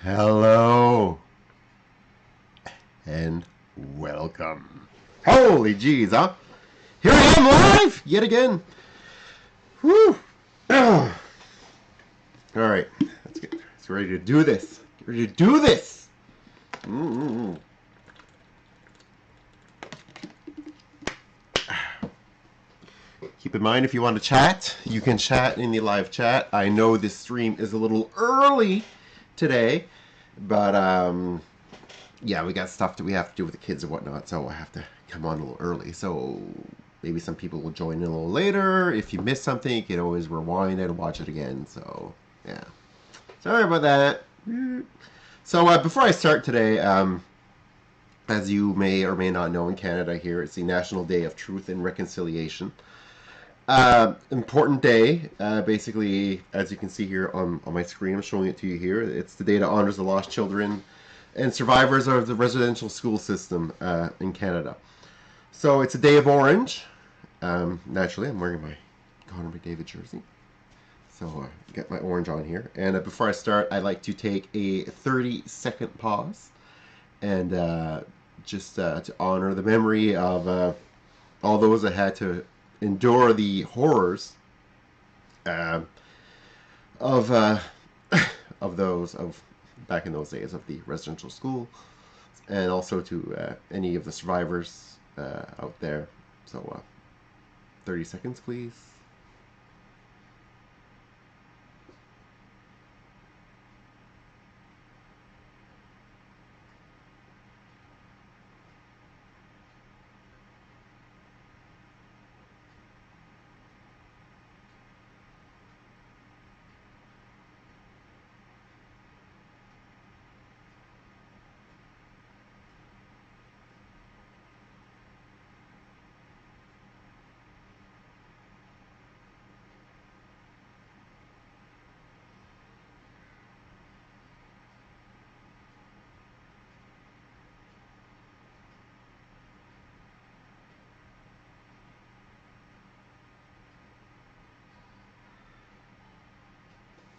Hello and welcome. Holy jeez, huh? Here I am live yet again. Whew. All right, let's get ready to do this. Get ready to do this. Keep in mind, if you want to chat, you can chat in the live chat. I know this stream is a little early today, but yeah, we got stuff that we have to do with the kids and whatnot, so I have to come on a little early. So maybe some people will join in a little later. If you miss something, you can always rewind it and watch it again. So yeah, sorry about that. So before I start today, as you may or may not know, in Canada here, it's the National Day of Truth and Reconciliation. Important day. Basically, as you can see here on my screen, I'm showing it to you here. It's the day that honors the lost children and survivors of the residential school system in Canada. So it's a day of orange. Naturally, I'm wearing my Connor McDavid jersey. So get my orange on here. And before I start, I'd like to take a 30-second pause and just to honor the memory of all those that had to endure the horrors of those of back in those days of the residential school, and also to any of the survivors out there. So 30 seconds, please.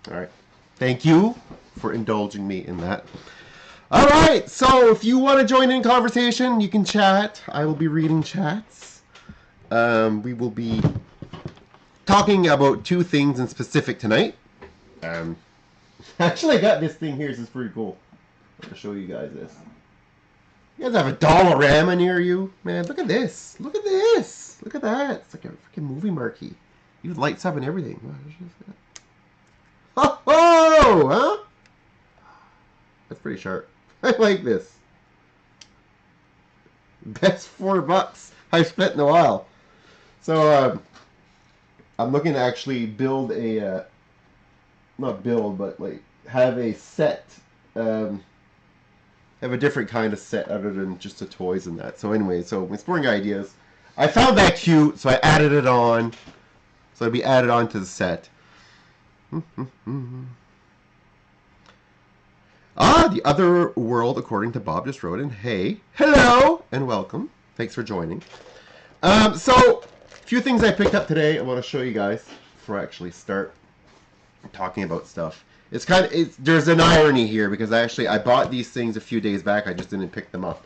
All right. Thank you for indulging me in that. All right. So if you want to join in conversation, you can chat. I will be reading chats. We will be talking about two things in specific tonight. Actually, I got this thing here. This is pretty cool. I'm going to show you guys this. You guys have a Dollarama near you? Man, look at this. Look at this. Look at that. It's like a freaking movie marquee. Even lights up and everything. Oh, huh? That's pretty sharp. I like this. Best $4 I've spent in a while. So, I'm looking to actually build a, not build, but like have a set, have a different kind of set other than just the toys and that. So anyway, so I'm exploring ideas. I found that cute, so I added it on. So it'll be added on to the set. The Other World, according to Bob, just wrote in, hey, hello, and welcome. Thanks for joining. So, a few things I picked up today I want to show you guys before I actually start talking about stuff. It's there's an irony here because I bought these things a few days back. I just didn't pick them up.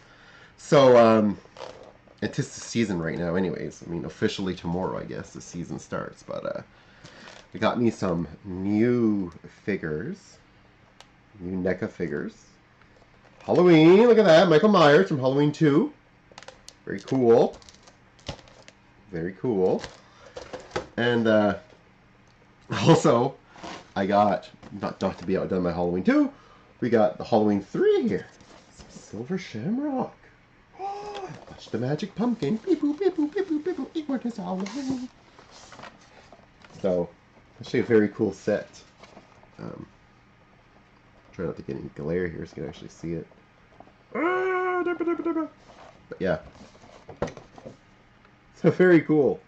So, it's just the season right now anyways. I mean, officially tomorrow, I guess, the season starts. But, I got me some new figures. New NECA figures. Halloween, look at that. Michael Myers from Halloween 2. Very cool. Very cool. And also, I got, not to be outdone by Halloween 2, we got the Halloween 3 here. Some silver shamrock. Watch the magic pumpkin. Beep boop, beep boop, beep boop, beep boop. Eat what is Halloween. So, actually a very cool set. Try not to get any glare here so you can actually see it. But yeah. So very cool.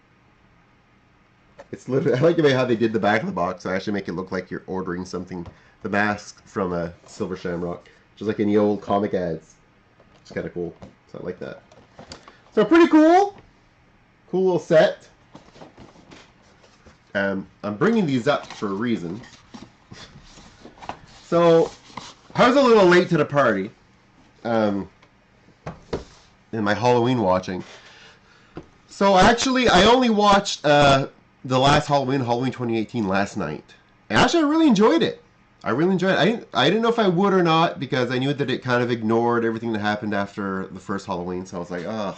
It's literally, I like the way how they did the back of the box. I actually make it look like you're ordering something, the mask from a Silver Shamrock. Just like in the old comic ads. It's kind of cool. So I like that. So pretty cool. Cool little set. I'm bringing these up for a reason. So, I was a little late to the party in my Halloween watching. So actually, I only watched the last Halloween, Halloween 2018, last night. And actually, I really enjoyed it. I really enjoyed it. I didn't know if I would or not because I knew that it kind of ignored everything that happened after the first Halloween. So I was like, ugh.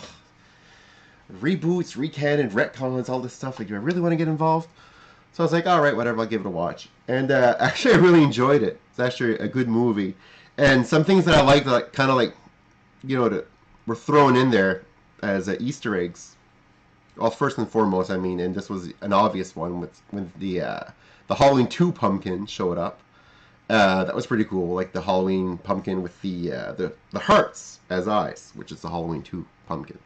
Reboots, recanon, retcons, all this stuff. Like, do I really want to get involved? So I was like, all right, whatever, I'll give it a watch. And actually, I really enjoyed it. It's actually a good movie. And some things that I liked, like, kind of like, you know, were thrown in there as Easter eggs. Well, first and foremost, I mean, and this was an obvious one when the Halloween 2 pumpkin showed up. That was pretty cool, like the Halloween pumpkin with the hearts as eyes, which is the Halloween 2 pumpkin.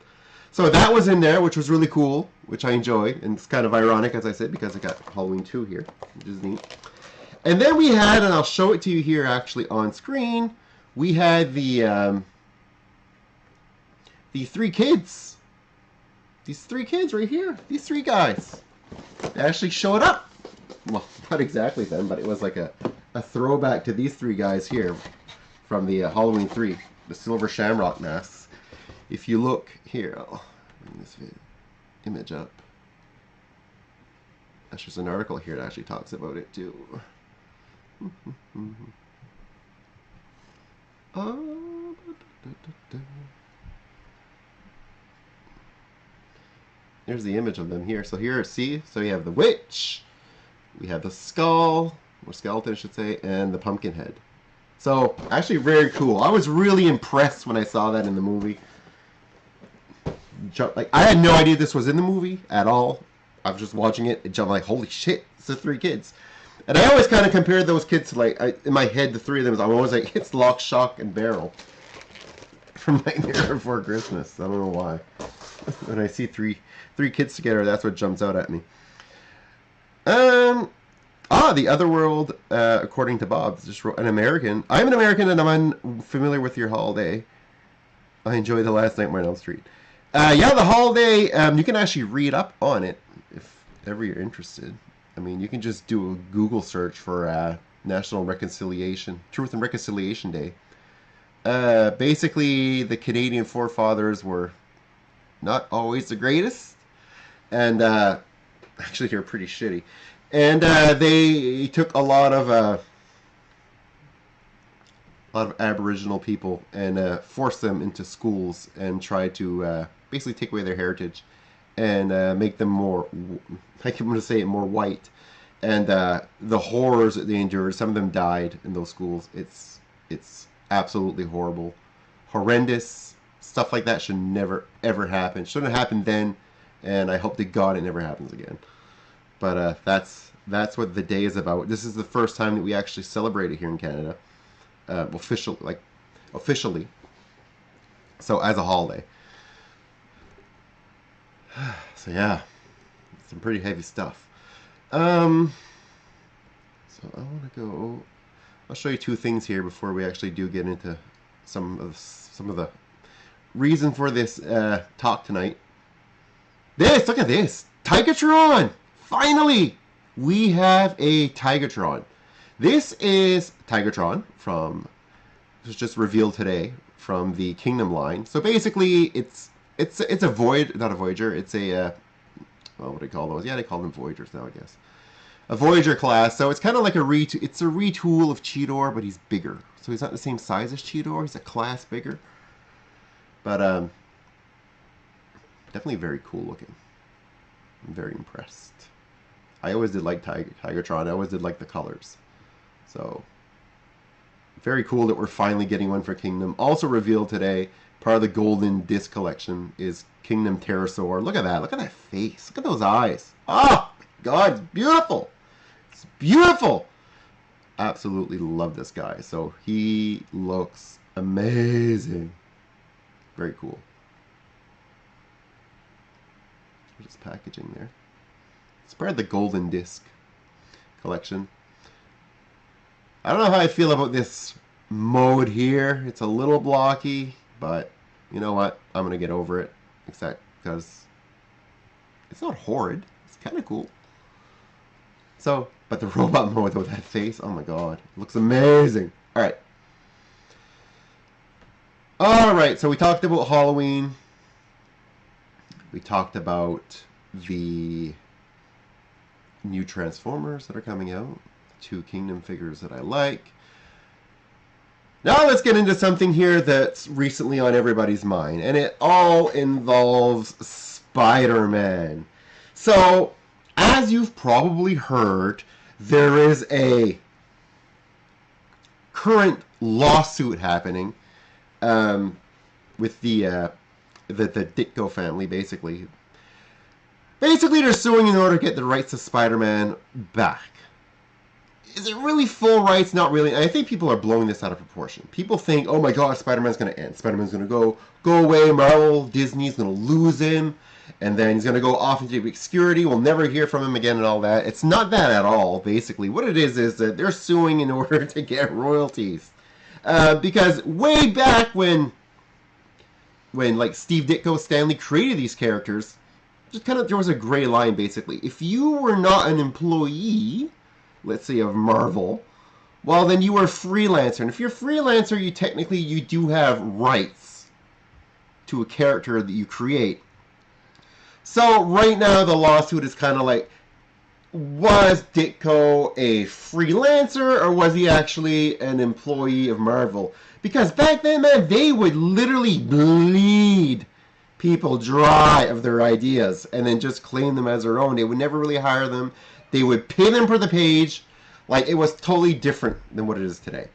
So that was in there, which was really cool, which I enjoyed. And it's kind of ironic, as I said, because I got Halloween 2 here, which is neat. And then we had, and I'll show it to you here actually on screen, we had the 3 kids. These 3 kids right here. These 3 guys. They actually showed up. Well, not exactly them, but it was like a throwback to these 3 guys here from the Halloween 3, the Silver Shamrock masks. If you look here, I'll bring this image up. There's just an article here that actually talks about it too. There's the image of them here. So here, see? So you have the witch, we have the skull, or skeleton I should say, and the pumpkin head. So, actually very cool. I was really impressed when I saw that in the movie. Like, I had no idea this was in the movie at all. I was just watching it and jumped like, holy shit, it's the 3 kids. And I always kind of compared those kids to, like, in my head, the 3 of them, I'm always like, it's Lock, Shock, and Barrel from Nightmare Before Christmas. I don't know why. When I see three kids together, that's what jumps out at me. The Other World, according to Bob, just wrote an American. I'm an American and I'm unfamiliar with your holiday. I enjoyed the last Nightmare on Elm Street. Yeah, the holiday, you can actually read up on it if ever you're interested. I mean, you can just do a Google search for National Reconciliation, Truth and Reconciliation Day. Basically, the Canadian forefathers were not always the greatest, and actually they were pretty shitty. And they took a lot of Aboriginal people and forced them into schools and tried to basically take away their heritage and make them more, I can want to say it, more white. And the horrors that they endured, some of them died in those schools. It's absolutely horrible, horrendous. Stuff like that should never ever happen. Shouldn't have happened then, and I hope to God it never happens again. But that's what the day is about. This is the first time that we actually celebrate it here in Canada. Officially. So as a holiday. So yeah, some pretty heavy stuff. So I want to go. I'll show you 2 things here before we actually do get into some of the reason for this talk tonight. Look at this, Tigatron. Finally, we have a Tigatron. This is Tigatron it was just revealed today from the Kingdom line. So basically, it's a not a Voyager. It's a what do they call those? Yeah, they call them Voyagers now, I guess. A Voyager class. So it's kind of like it's a retool of Cheetor, but he's bigger. So he's not the same size as Cheetor. He's a class bigger. But definitely very cool looking. I'm very impressed. I always did like Tigatron. I always did like the colors. So very cool that we're finally getting one for Kingdom. Also revealed today, part of the Golden Disc collection is Kingdom Pterosaur. Look at that. Look at that face. Look at those eyes. Oh, my God. It's beautiful. It's beautiful. Absolutely love this guy. So he looks amazing. Very cool. There's his packaging there. It's part of the Golden Disc collection. I don't know how I feel about this mode here. It's a little blocky, but you know what? I'm going to get over it. Except because it's not horrid. It's kind of cool. So, but the robot mode with that face, oh my God. It looks amazing. Alright. Alright, so we talked about Halloween. We talked about the new Transformers that are coming out. 2 Kingdom figures that I like. Now let's get into something here that's recently on everybody's mind. And it all involves Spider-Man. So, as you've probably heard, there is a current lawsuit happening with the Ditko family, basically. Basically, they're suing in order to get the rights of Spider-Man back. Is it really full rights? Not really. I think people are blowing this out of proportion. People think, oh my god, Spider-Man's going to end. Spider-Man's going to go away. Marvel, Disney's going to lose him. And then he's going to go off into obscurity. We'll never hear from him again and all that. It's not that at all, basically. What it is that they're suing in order to get royalties. Because way back when like Steve Ditko, Stanley created these characters, just kind of there was a gray line, basically. If you were not an employee, let's say of Marvel, well then you were a freelancer. And if you're a freelancer, you do have rights to a character that you create. So right now the lawsuit is kind of like, was Ditko a freelancer or was he actually an employee of Marvel? Because back then, man, they would literally bleed people dry of their ideas and then just claim them as their own. They would never really hire them. They would pay them for the page. Like, it was totally different than what it is today.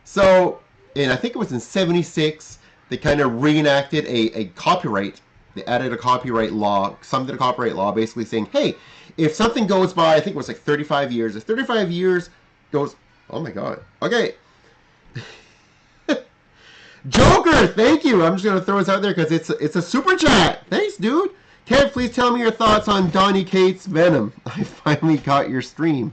So, and I think it was in 76, they kind of reenacted a copyright. They added a copyright law, something to the copyright law, basically saying, hey, if something goes by, I think it was like 35 years. If 35 years goes, oh my god, okay. Joker, thank you. I'm just going to throw this out there because it's a super chat. Thanks, dude. Kev, please tell me your thoughts on Donny Cates' Venom. I finally caught your stream.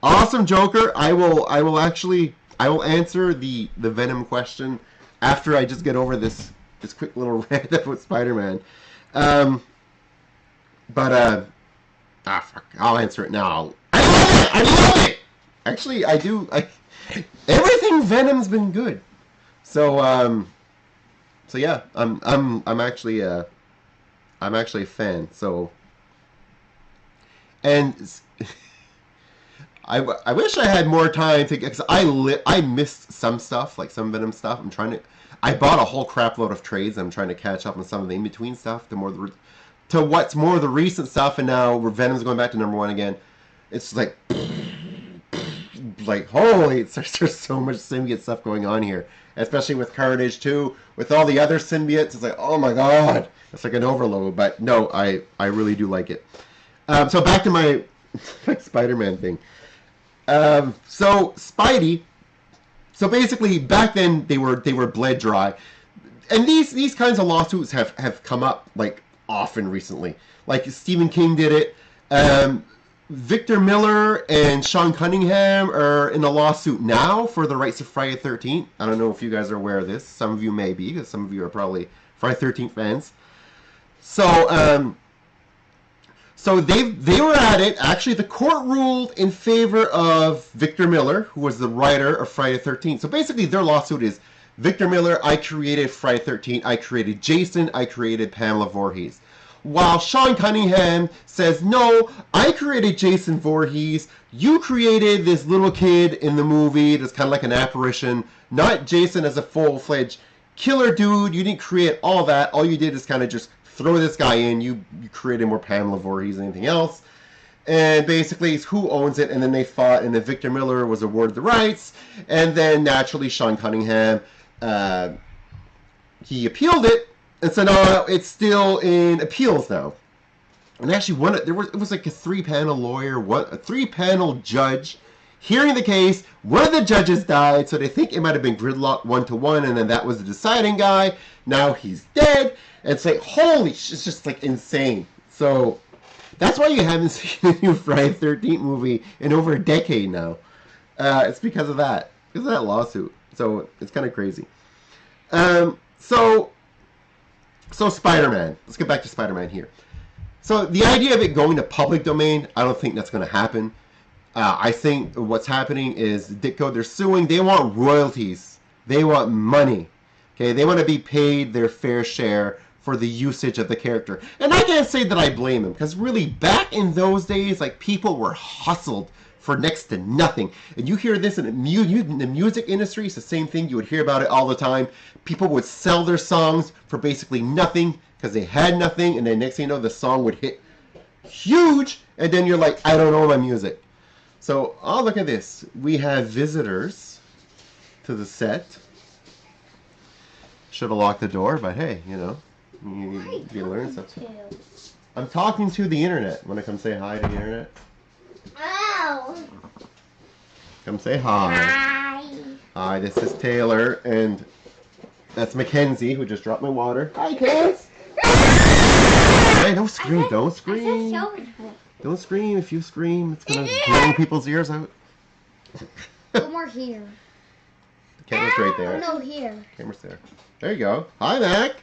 Awesome, Joker. I will answer the Venom question after I just get over this quick little rant about Spider-Man. Fuck. I'll answer it now. I love it! Actually, I do. Everything Venom's been good. So yeah, I'm actually a fan. So, and I wish I had more time to get, because I missed some stuff, like some Venom stuff. I bought a whole crap load of trades. I'm trying to catch up on some of the in-between stuff to what's more of the recent stuff, and now Venom's going back to #1 again. It's like holy, there's so much symbiote stuff going on here, especially with Carnage too, with all the other symbiotes. It's like, oh my god, it's like an overload. But no, I really do like it. So back to my Spider-Man thing. So Spidey. So basically, back then they were bled dry, and these kinds of lawsuits have come up like often recently. Like Stephen King did it. Victor Miller and Sean Cunningham are in a lawsuit now for the rights of Friday the 13th. I don't know if you guys are aware of this. Some of you may be, because some of you are probably Friday the 13th fans. So so they were at it. Actually, the court ruled in favor of Victor Miller, who was the writer of Friday the 13th. So basically, their lawsuit is, Victor Miller, I created Friday the 13th. I created Jason. I created Pamela Voorhees. While Sean Cunningham says, no, I created Jason Voorhees. You created this little kid in the movie that's kind of like an apparition. Not Jason as a full-fledged killer dude. You didn't create all that. All you did is kind of just throw this guy in. You created more Pamela Voorhees than anything else. And basically, it's who owns it. And then they fought, and then Victor Miller was awarded the rights. And then, naturally, Sean Cunningham, he appealed it. And so now it's still in appeals now. And actually, it was like a 3-panel lawyer, a 3-panel judge hearing the case. One of the judges died, so they think it might have been gridlock 1-1, and then that was the deciding guy. Now he's dead. And it's like, holy shit, it's just like insane. So that's why you haven't seen the new Friday the 13th movie in over a decade now. It's because of that lawsuit. So it's kind of crazy. So Spider-Man. Let's get back to Spider-Man here. So the idea of it going to public domain, I don't think that's going to happen. I think what's happening is Ditko, they're suing. They want royalties. They want money. Okay, they want to be paid their fair share for the usage of the character. And I can't say that I blame them, because really, back in those days, like, people were hustled for next to nothing. And you hear this in the music industry, it's the same thing. You would hear about it all the time. People would sell their songs for basically nothing, because they had nothing, and then next thing you know, the song would hit huge, and then you're like, I don't know my music. So, oh, look at this. We have visitors to the set. Should have locked the door, but hey, you know, you learn something. I'm talking to the internet. Want to come say hi to the internet? Oh. Come say hi. Hi. Hi, this is Taylor, and that's Mackenzie, who just dropped my water. Hi, kids. Hey, don't scream, don't scream. Don't scream. If you scream, it's going to blow people's ears out. No more here. The camera's right there. No, here. Camera's there. There you go. Hi, Mac.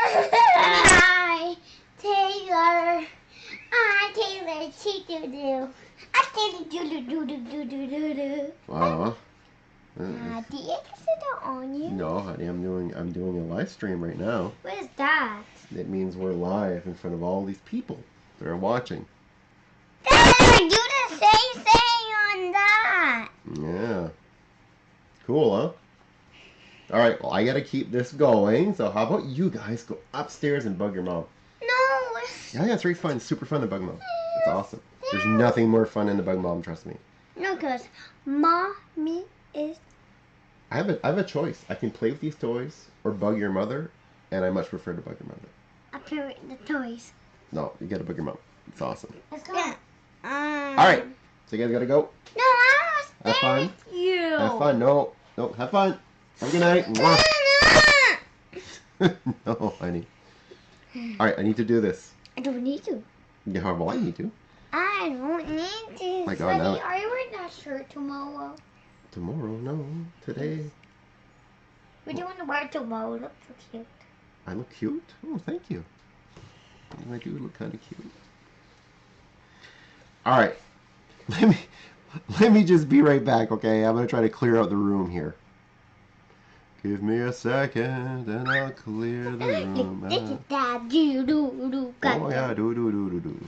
Hi, Taylor. Hi, Taylor. Chee-doo-doo. I Taylor-doo-doo-doo-doo-doo-doo-doo. Wow. Do you consider on you? No, honey, I'm doing a live stream right now. What is that? It means we're live in front of all these people that are watching. Taylor, do the same thing on that. Yeah. Cool, huh? Alright, well, I gotta keep this going, so how about you guys go upstairs and bug your mom? No. Yeah, it's really fun. It's super fun to bug mom. It's awesome. There's nothing more fun than to bug mom, trust me. No, because mommy is... I have a choice. I can play with these toys or bug your mother, and I much prefer to bug your mother. I play with the toys. No, you gotta bug your mom. It's awesome. Let's go. Yeah. Alright, so you guys gotta go. No, I Have fun. with you. Have fun. No, have fun. Have a good night. No, honey. Alright, I need to do this. I don't need to. Yeah, well, I need to. I don't need to. My God, now... Are you wearing that shirt tomorrow? Tomorrow? No, today. What do you want to wear tomorrow? Look so cute. I look cute? Oh, thank you. I do look kind of cute. Alright. Let me just be right back, okay? I'm going to try to clear out the room here. Give me a second and I'll clear the room out. Oh, yeah, do.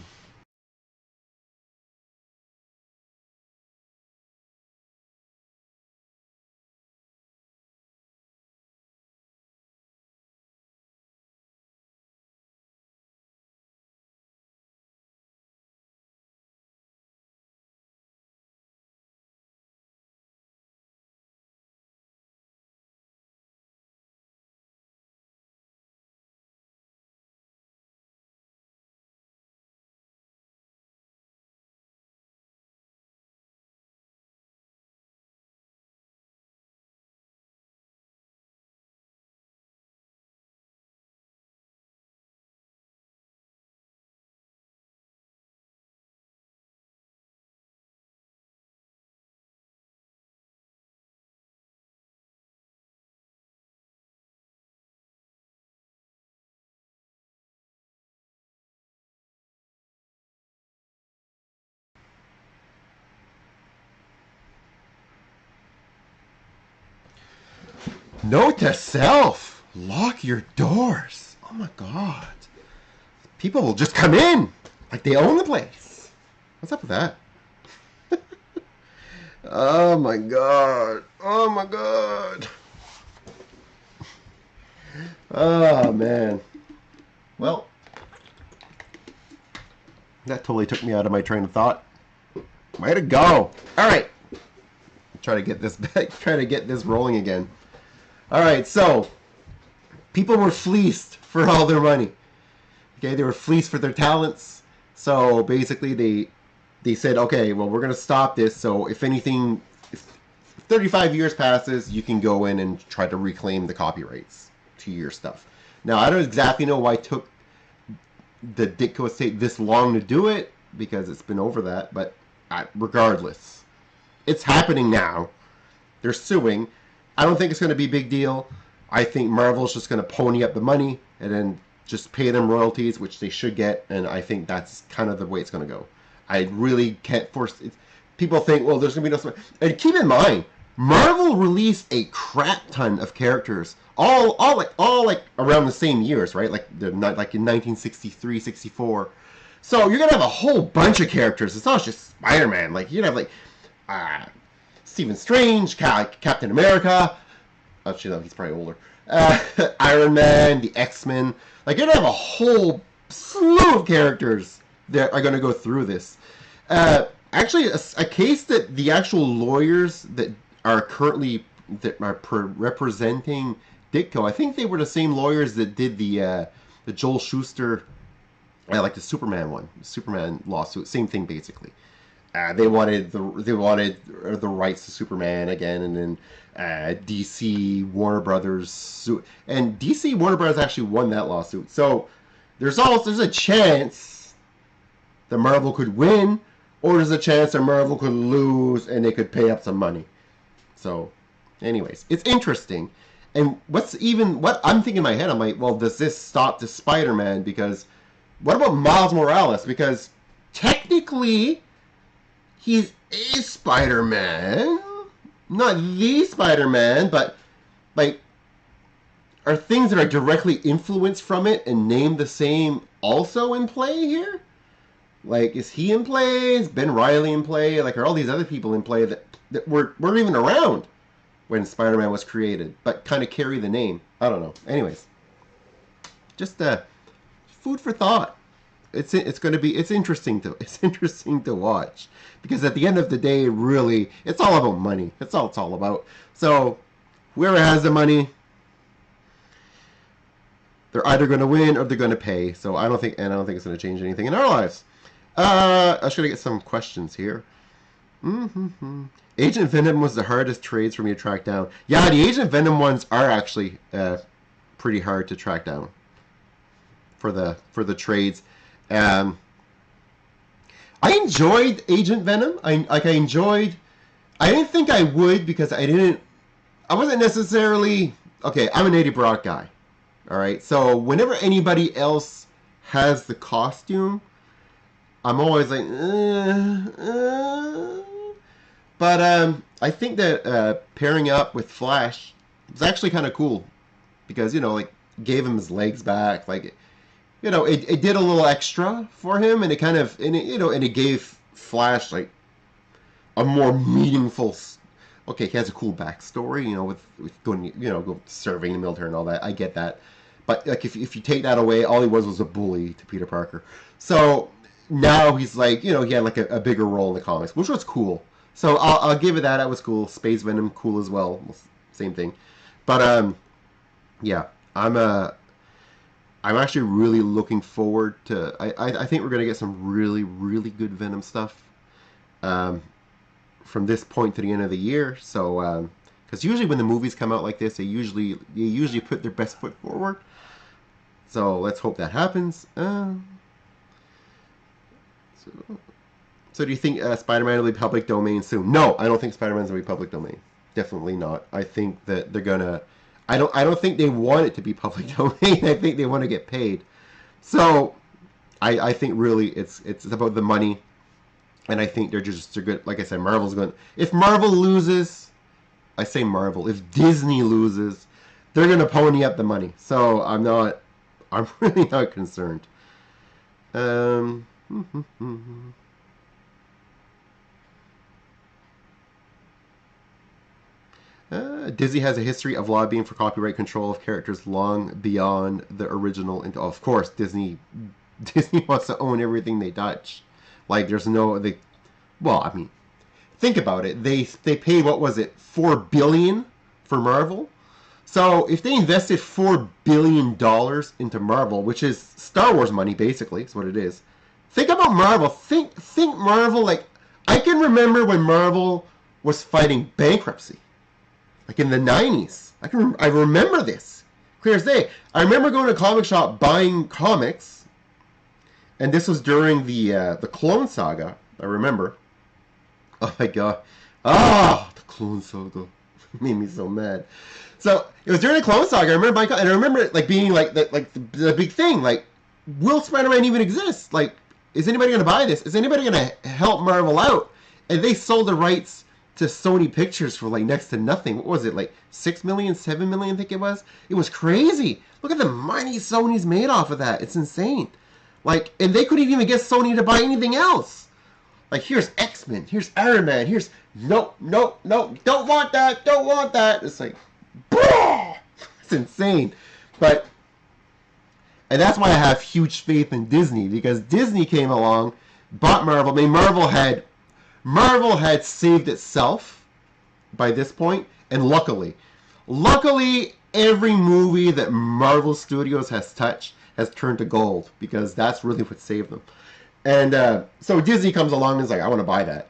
Note to self, lock your doors. Oh my God. People will just come in like they own the place. What's up with that? Oh my God. Oh my God. Oh man. Well, that totally took me out of my train of thought. Way to go. All right. Try to get this back. Try to get this rolling again. All right, so people were fleeced for all their money. Okay, they were fleeced for their talents. So basically, they said, okay, well, we're gonna stop this. So if anything, if 35 years passes, you can go in and try to reclaim the copyrights to your stuff. Now, I don't exactly know why it took the Ditko estate this long to do it, because it's been over that. But regardless, it's happening now. They're suing. I don't think it's going to be a big deal. I think Marvel's just going to pony up the money and then just pay them royalties, which they should get, and I think that's kind of the way it's going to go. I really can't force it. People think, well, there's going to be no... And keep in mind, Marvel released a crap ton of characters, all like around the same years, right? Like they're not like in 1963, 64. So you're gonna have a whole bunch of characters. It's not just Spider-Man. Like you're gonna have like Stephen Strange, Captain America. Actually, no, he's probably older. Iron Man, the X-Men. Like you're gonna have a whole slew of characters that are gonna go through this. Actually, a case that the actual lawyers that are currently representing Ditko, I think they were the same lawyers that did the Joel Schuster, like the Superman lawsuit. Same thing basically. They wanted the rights to Superman again, and then DC Warner Brothers suit, and DC Warner Brothers actually won that lawsuit. So there's a chance that Marvel could win, or there's a chance that Marvel could lose and they could pay up some money. So, anyways, it's interesting. And what I'm thinking in my head, I'm like, well, does this stop the Spider-Man? Because what about Miles Morales? Because technically, he's a Spider-Man, not the Spider-Man, but like, are things that are directly influenced from it and named the same also in play here? Like, is he in play? Is Ben Reilly in play? Like, are all these other people in play that weren't even around when Spider-Man was created, but kind of carry the name? I don't know. Anyways, just food for thought. It's interesting to watch, because at the end of the day, really, it's all about money. That's all it's all about. So whoever has the money, they're either going to win or they're going to pay. So I don't think it's going to change anything in our lives. I was going to get some questions here. Agent Venom was the hardest trades for me to track down. Yeah, the Agent Venom ones are actually pretty hard to track down for the trades. I enjoyed Agent Venom. I didn't think I would, because I wasn't necessarily, okay, I'm an Eddie Brock guy. All right. So whenever anybody else has the costume, I'm always like, But I think that pairing up with Flash was actually kind of cool, because, like, gave him his legs back. Like, it did a little extra for him, and it gave Flash like a more meaningful. Okay, he has a cool backstory, with going, go serving in the military and all that. I get that, but like if you take that away, all he was a bully to Peter Parker. So now he's like, he had like a bigger role in the comics, which was cool. So I'll give it that. That was cool. Space Venom, cool as well. Same thing. But yeah, I'm actually really looking forward to. I think we're gonna get some really, really good Venom stuff from this point to the end of the year. So because usually when the movies come out like this, they usually put their best foot forward. So let's hope that happens. So do you think Spider-Man will be public domain soon? No, I don't think Spider-Man's going to be public domain. Definitely not. I think that they're going to... I don't think they want it to be public domain. I think they want to get paid. So I think really it's about the money. And I think they're good. Like I said, Marvel's going... If Marvel loses... I say Marvel. If Disney loses, they're going to pony up the money. So I'm really not concerned. Disney has a history of lobbying for copyright control of characters long beyond the original. And of course, Disney wants to own everything they touch. Like, there's no... think about it. They paid, what was it, $4 billion for Marvel? So if they invested $4 billion into Marvel, which is Star Wars money, basically, is what it is. Think about Marvel. Think Marvel, like... I can remember when Marvel was fighting bankruptcy. Like in the 90s. I remember this clear as day. I remember going to a comic shop buying comics, and this was during the Clone Saga. I remember. Oh my god. The Clone Saga made me so mad. So it was during the Clone Saga. I remember buying, and I remember it like being like the big thing. Like, will Spider-Man even exist? Like, is anybody going to buy this? Is anybody going to help Marvel out? And they sold the rights to Sony Pictures for like next to nothing. What was it, like 6 million, 7 million, I think it was? It was crazy. Look at the money Sony's made off of that. It's insane. Like, and they couldn't even get Sony to buy anything else. Like, here's X-Men, here's Iron Man, here's nope, don't want that. It's like, it's insane. But, and that's why I have huge faith in Disney, because Disney came along, bought Marvel. I mean, Marvel had saved itself by this point, and luckily, every movie that Marvel Studios has touched has turned to gold, because that's really what saved them. And so Disney comes along and is like, I want to buy that.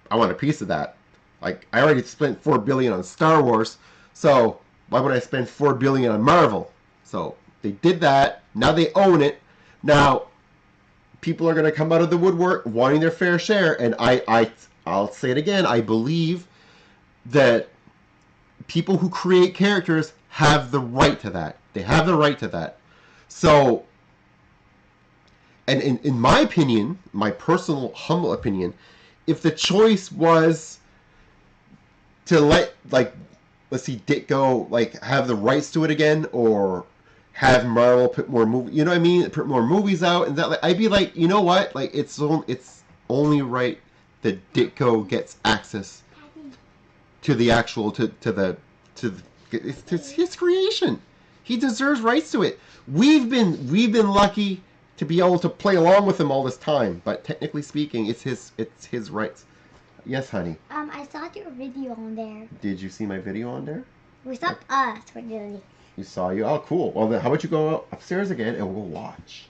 I want a piece of that. Like, I already spent $4 billion on Star Wars, so why would I spend $4 billion on Marvel? So they did that. Now they own it. Now people are going to come out of the woodwork wanting their fair share, and I'll say it again. I believe that people who create characters have the right to that. They have the right to that. So, and in my opinion, my personal humble opinion, if the choice was to let, like, let's see, Ditko, like, have the rights to it again, or have Marvel put more movies, you know what I mean, put more movies out, and that, like, I'd be like, you know what, like, it's only right that Ditko gets access to the actual, it's his creation. He deserves rights to it. We've been lucky to be able to play along with him all this time, but technically speaking, it's his rights. Yes, honey. I saw your video on there. Did you see my video on there? What's up, us? Really? You saw you? Oh, cool. Well, then how about you go upstairs again and we'll watch.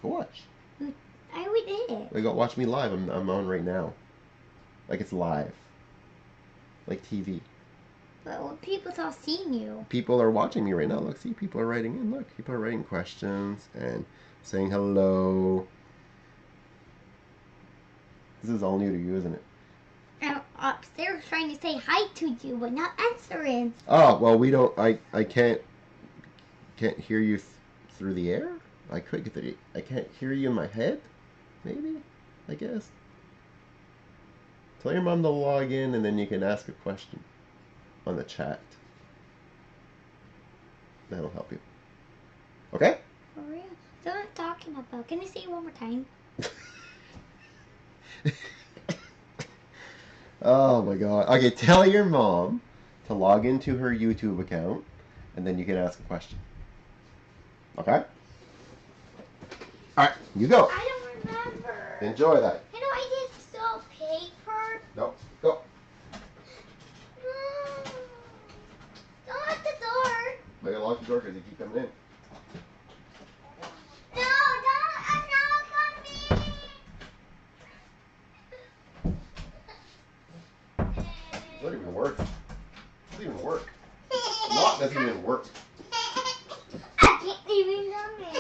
Go watch. We did it. We go watch me live. I'm on right now. Like it's live. Like TV. But well, people are seeing you. People are watching me right now. Look, see, people are writing in. Look, people are writing questions and saying hello. This is all new to you, isn't it? I'm upstairs trying to say hi to you, but not answering. Oh, well, we don't. I can't hear you through the air. I could get the. I can't hear you in my head. Maybe, I guess. Tell your mom to log in, and then you can ask a question on the chat. That'll help you. Okay? For real? So what I'm talking about. Can you say it one more time? Oh my god. Okay, tell your mom to log into her YouTube account, and then you can ask a question. Okay? Alright, you go. I don't remember. Enjoy that. You know, I did still paper. No, go. Don't lock the door. I gotta lock the door because you keep coming in. No, don't knock on me. It doesn't even work. It doesn't even work. Lock doesn't even work. I can't even know me.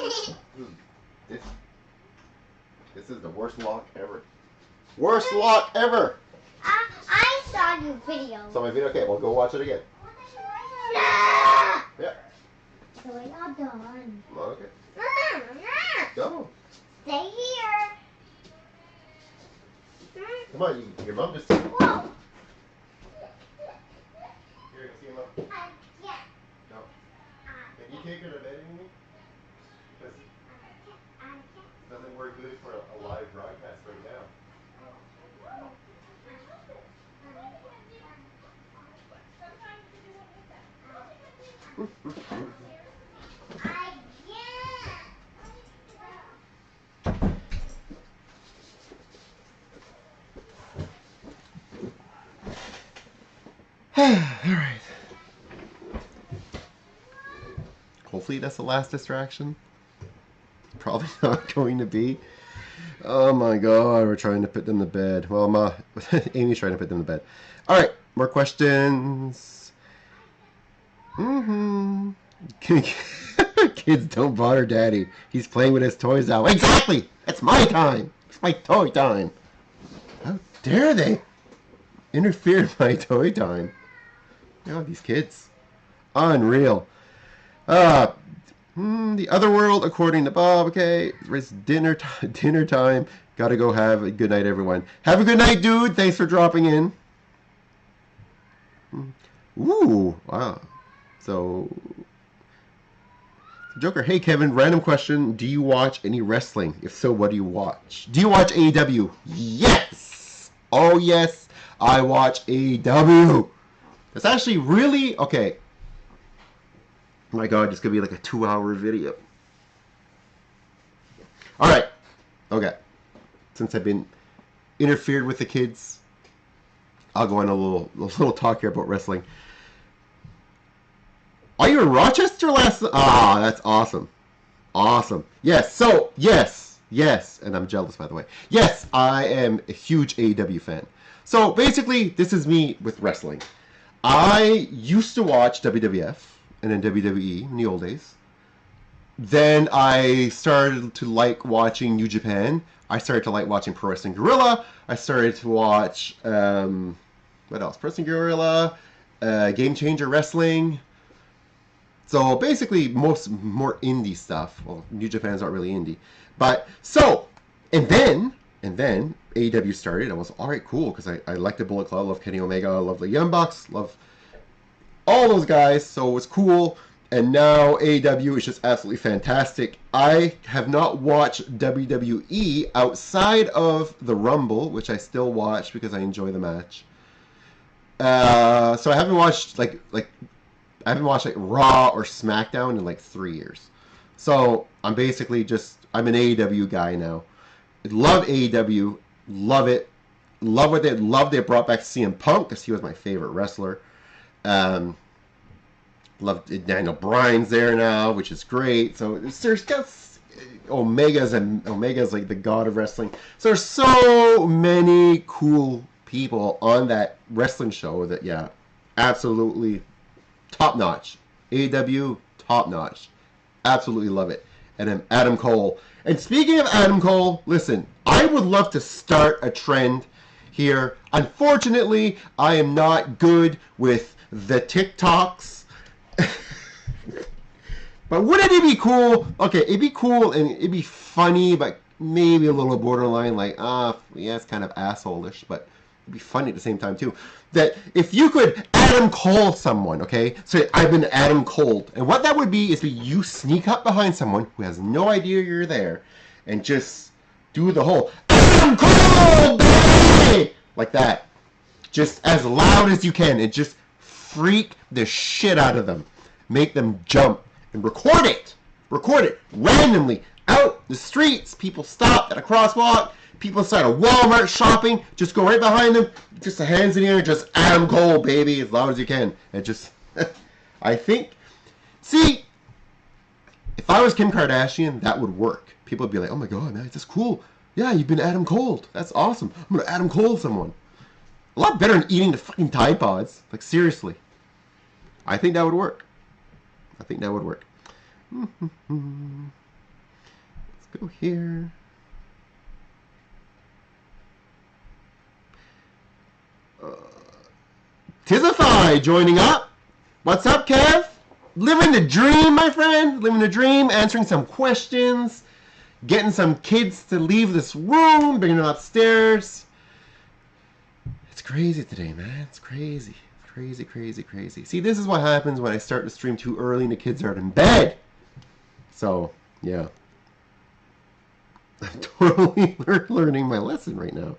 This is the worst lock ever. Worst lock ever! I saw your video. So my video, okay, well go watch it again. No! Yeah. So we're all done. Okay. No. Go. Stay here. Come on, your mom just... Whoa. Here, go see your mom. Yeah. No. Can you take her to bed with me? Because it doesn't work good for a live broadcast right now. Alright. Hopefully that's the last distraction. Probably not going to be. Oh my god, we're trying to put them to bed. Well, Amy's trying to put them to bed. Alright, more questions. Kids, don't bother Daddy. He's playing with his toys now. Exactly! It's my time! It's my toy time! How dare they interfere in my toy time? Oh, these kids. Unreal. The other world, according to Bob, okay, it's dinner time. Gotta go have a good night, everyone. Have a good night, dude. Thanks for dropping in. Ooh, wow. So, Joker, hey Kevin, random question. Do you watch any wrestling? If so, what do you watch? Do you watch AEW? Yes! Oh, yes, I watch AEW. It's actually really, okay. Oh my god, this could be like a 2-hour video. Alright, okay. Since I've been interfered with the kids, I'll go on a little talk here about wrestling. Are you in Rochester last? Ah, that's awesome. Awesome. Yes, so, yes, and I'm jealous, by the way. Yes, I am a huge AEW fan. So, basically, this is me with wrestling. I used to watch WWF and then WWE in the old days. Then I started to like watching New Japan. I started to like watching Pro Wrestling Guerrilla. I started to watch, what else? Pro Wrestling Guerrilla, Game Changer Wrestling. So basically, more indie stuff. Well, New Japan's not really indie, but so and then AEW started. I was all right, cool, because I like the Bullet Club, love Kenny Omega, love the Young Bucks, love all those guys. So it was cool, and now AEW is just absolutely fantastic. I have not watched WWE outside of the Rumble, which I still watch because I enjoy the match. So I haven't watched I haven't watched like Raw or SmackDown in like 3 years. So I'm basically I'm an AEW guy now. Love AEW, love it, love they brought back CM Punk because he was my favorite wrestler. Love Daniel Bryan's there now, which is great. So there's got Omega's like the god of wrestling. So there's so many cool people on that wrestling show that absolutely. Top notch. AEW, top notch. Absolutely love it. And then Adam Cole. And speaking of Adam Cole, listen, I would love to start a trend here. Unfortunately, I am not good with the TikToks. But wouldn't it be cool? Okay, it'd be cool and it'd be funny, but maybe a little borderline, like, it's kind of asshole-ish, but it'd be funny at the same time, too. That if you could Adam Cole someone, okay? So I've been Adam Cole. And what that would be is you sneak up behind someone who has no idea you're there and just do the whole Adam Cole, baby! Like that. Just as loud as you can and just freak the shit out of them. Make them jump and record it. Record it randomly out the streets. People stop at a crosswalk. People inside a Walmart shopping, just go right behind them, just the hands in the air, just Adam Cole, baby, as loud as you can. And just, I think, see, if I was Kim Kardashian, that would work. People would be like, oh my god, man, that's cool. Yeah, you've been Adam Cole. That's awesome. I'm going to Adam Cole someone. A lot better than eating the fucking Tide Pods. Like, seriously. I think that would work. Let's go here. Tizify joining up. What's up, Kev? Living the dream, my friend. Living the dream, answering some questions, getting some kids to leave this room, bringing them upstairs. It's crazy today, man. It's crazy. Crazy, crazy, crazy. See, this is what happens when I start to stream too early and the kids are in bed. So, yeah. I'm totally learning my lesson right now.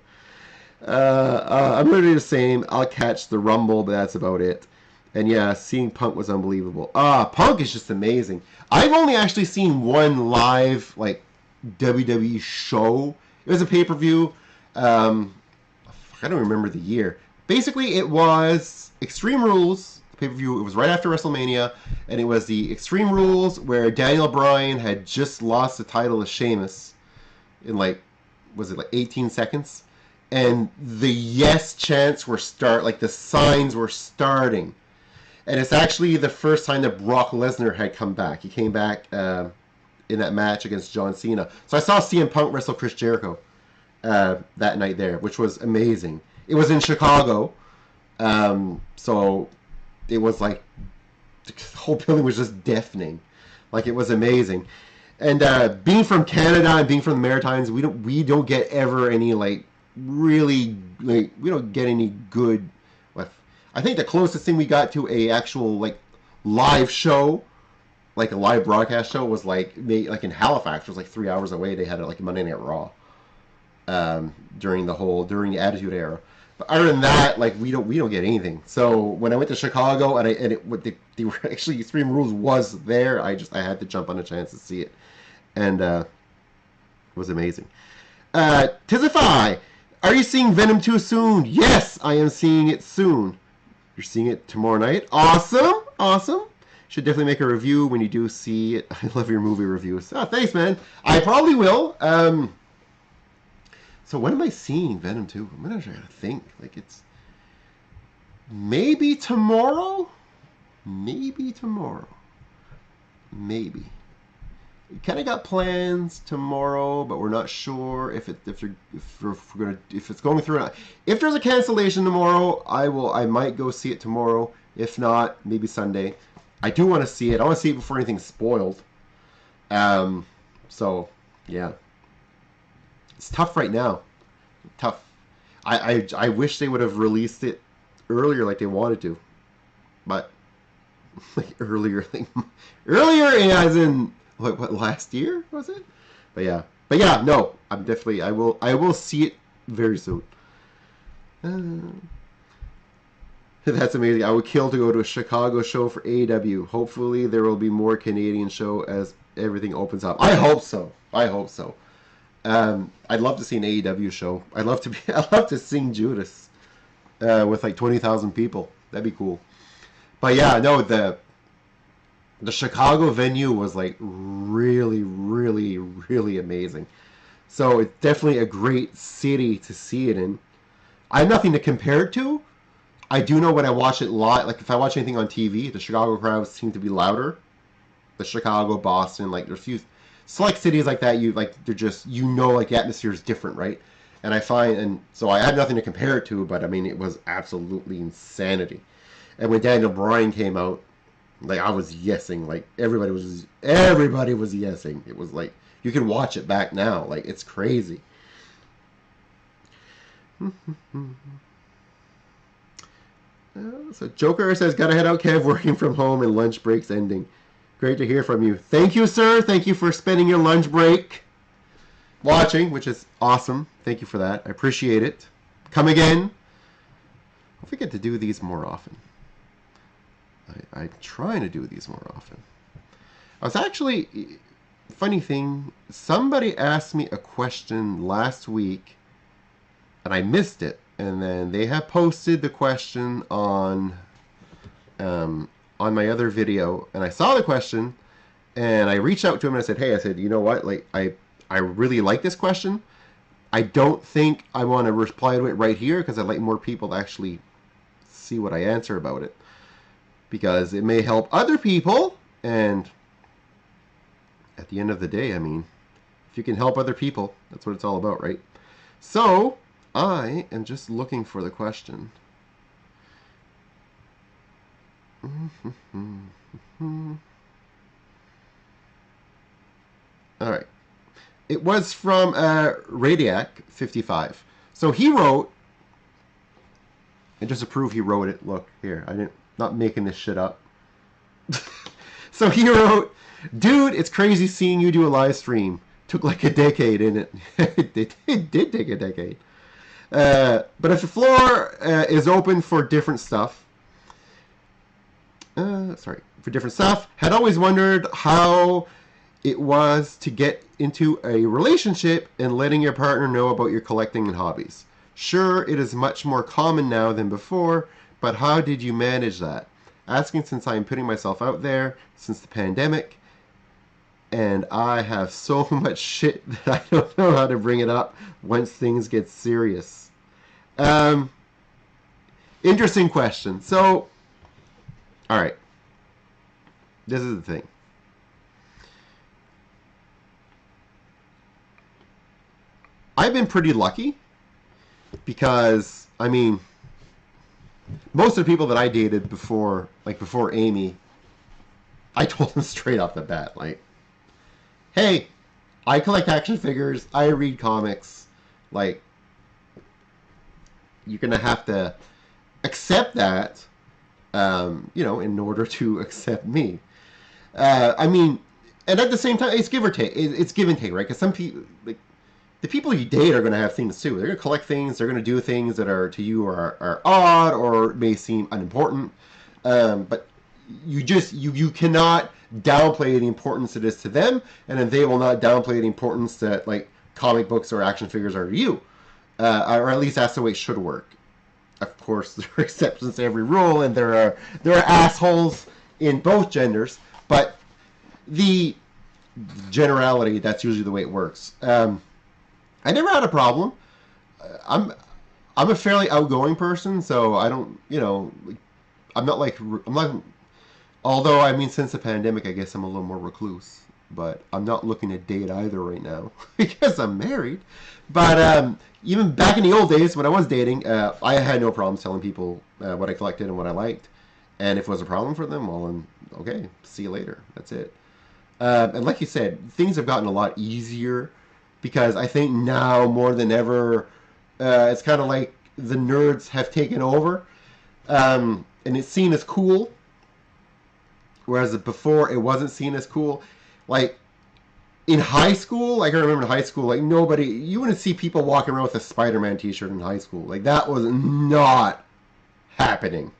I'm literally the same. I'll catch the Rumble, but that's about it. And yeah, seeing Punk was unbelievable. Punk is just amazing. I've only actually seen one live, like, WWE show. It was a pay-per-view. I don't remember the year. Basically, it was Extreme Rules, pay-per-view. It was right after WrestleMania, and it was the Extreme Rules where Daniel Bryan had just lost the title to Sheamus in, like, was it like 18 seconds? And the yes chants were the signs were starting. And it's actually the first time that Brock Lesnar had come back. He came back in that match against John Cena. So I saw CM Punk wrestle Chris Jericho that night there, which was amazing. It was in Chicago. So it was like, the whole building was just deafening. Like, it was amazing. And being from Canada and being from the Maritimes, we don't get ever any, like, really, like, we don't get any good, I think the closest thing we got to a actual like live show, like a live broadcast show, was like like in Halifax. It was like 3 hours away. They had it like Monday Night Raw during the Attitude Era. But other than that, like we don't get anything. So when I went to Chicago they were actually Extreme Rules was there, I had to jump on a chance to see it, and it was amazing. Tizify, are you seeing Venom 2 soon? Yes, I am seeing it soon. You're seeing it tomorrow night. Awesome, awesome. Should definitely make a review when you do see it. I love your movie reviews. Oh, thanks, man. I probably will. So when am I seeing Venom 2? I'm gonna try to think. Like it's maybe tomorrow. Maybe tomorrow. Maybe. We kind of got plans tomorrow, but we're not sure if it's going through. If there's a cancellation tomorrow, I might go see it tomorrow. If not, maybe Sunday. I do want to see it. I want to see it before anything's spoiled. So yeah, it's tough right now. Tough. I wish they would have released it earlier, like they wanted to, but like earlier, as in. What last year was it? But yeah, no, I'm definitely I will see it very soon. That's amazing. I would kill to go to a Chicago show for AEW. Hopefully there will be more Canadian show as everything opens up. I hope so. I'd love to see an AEW show. I'd love to sing Judas with like 20,000 people. That'd be cool. But yeah, no, the Chicago venue was like really, really, really amazing. So it's definitely a great city to see it in. I have nothing to compare it to. I do know when I watch it live, like if I watch anything on TV, the Chicago crowds seem to be louder. The Chicago, Boston, like there's a few select cities like that. They're just like the atmosphere is different, right? And I find, and so I had nothing to compare it to, but I mean it was absolutely insanity. And when Daniel Bryan came out, like I was yesing, like everybody was yesing. It was like you can watch it back now, like it's crazy. So Joker says, "Gotta head out, Kev. Working from home and lunch breaks ending. Great to hear from you. Thank you, sir. Thank you for spending your lunch break watching, which is awesome. Thank you for that. I appreciate it. Come again. Hope we get to do these more often." I'm trying to do these more often. I was actually, funny thing, somebody asked me a question last week, and I missed it. And then they have posted the question on my other video, and I saw the question, and I reached out to him and I said, "Hey," I said, "You know what? Like, I really like this question. I don't think I want to reply to it right here because I'd like more people to actually see what I answer about it." Because it may help other people, and at the end of the day, I mean, if you can help other people, that's what it's all about, right? So, I am just looking for the question. Alright. It was from Radiac55. So he wrote, and just to prove he wrote it, look, here, not making this shit up. So he wrote, "Dude, it's crazy seeing you do a live stream. Took like a decade, didn't it?" It did take a decade. But if the floor is open for different stuff, had always wondered how it was to get into a relationship and letting your partner know about your collecting and hobbies. Sure, it is much more common now than before, but how did you manage that? Asking since I am putting myself out there since the pandemic, and I have so much shit that I don't know how to bring it up once things get serious. Interesting question. So, alright. This is the thing. I've been pretty lucky because, I mean, most of the people that I dated before Amy, I told them straight off the bat, like, "Hey, I collect action figures, I read comics, like, you're gonna have to accept that, in order to accept me. I mean, and at the same time, it's give or take. It's give and take, right? Because some people, like the people you date, are going to have things too. They're going to collect things. They're going to do things that are to you are odd or may seem unimportant. But you cannot downplay the importance it is to them, and then they will not downplay the importance that like comic books or action figures are to you, or at least that's the way it should work. Of course, there are exceptions to every rule, and there are assholes in both genders, but the generality, that's usually the way it works. I never had a problem. I'm a fairly outgoing person, so I don't, I'm not. Although I mean, since the pandemic, I guess I'm a little more recluse. But I'm not looking to date either right now because I'm married. But even back in the old days when I was dating, I had no problem telling people what I collected and what I liked. And if it was a problem for them, well, then okay, see you later. That's it. And like you said, things have gotten a lot easier because I think now more than ever, it's kind of like the nerds have taken over, and it's seen as cool, whereas before it wasn't seen as cool. Like in high school, like I remember in high school, like you wouldn't see people walking around with a Spider-Man t-shirt in high school. Like that was not happening.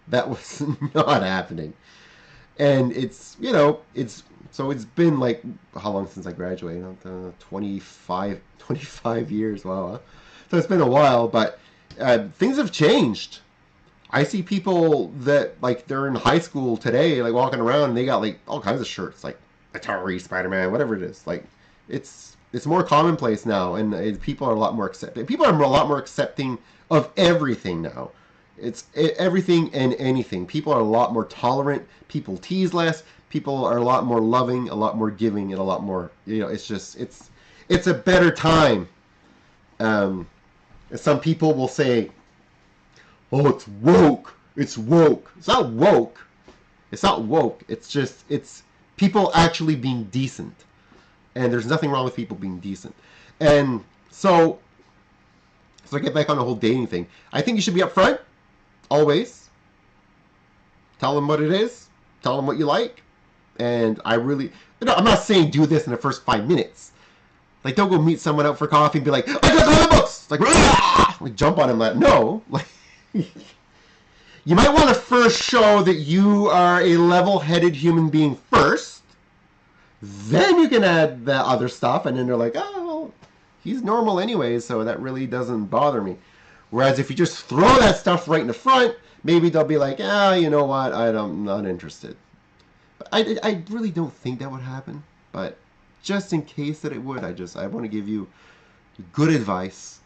That was not happening. And it's been like, how long since I graduated? 25 years. Wow. So it's been a while, but things have changed. I see people that like they're in high school today, like walking around, and they got like all kinds of shirts, like Atari, Spider-Man, whatever it is. Like it's more commonplace now, and people are a lot more accepting. People are a lot more accepting of everything now. It's everything and anything. People are a lot more tolerant. People tease less. People are a lot more loving, a lot more giving, and a lot more. It's a better time. Some people will say, "Oh, it's woke. It's woke." It's not woke. It's not woke. It's people actually being decent, and there's nothing wrong with people being decent. And so I get back on the whole dating thing. I think you should be upfront. Always. Tell them what it is. Tell them what you like. And I'm not saying do this in the first 5 minutes. Like, don't go meet someone out for coffee and be like, I got comic books! Like jump on him like, no. Like, you might want to first show that you are a level-headed human being first. Then you can add the other stuff, and then they're like, oh, well, he's normal anyway, so that really doesn't bother me. Whereas if you just throw that stuff right in the front, maybe they'll be like, you know what, I'm not interested. But I really don't think that would happen. But just in case that it would, I want to give you good advice.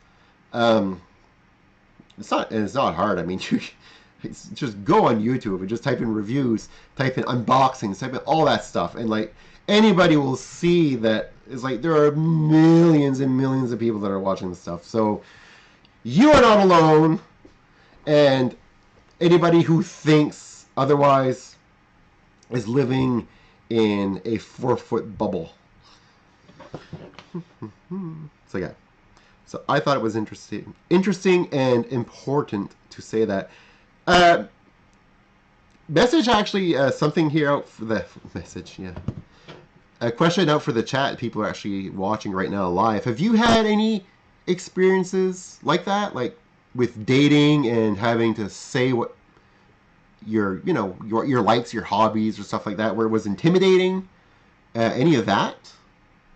It's not hard. I mean, just go on YouTube and just type in reviews, type in unboxings, type in all that stuff, and like anybody will see that it's like there are millions and millions of people that are watching this stuff. So you are not alone, and anybody who thinks otherwise is living in a 4-foot bubble. So yeah. So I thought it was interesting and important to say that. Message actually, something here out for the message, yeah. A question out for the chat. People are actually watching right now live. Have you had any experiences like that, like with dating and having to say what your likes, your hobbies, or stuff like that, where it was intimidating? Any of that?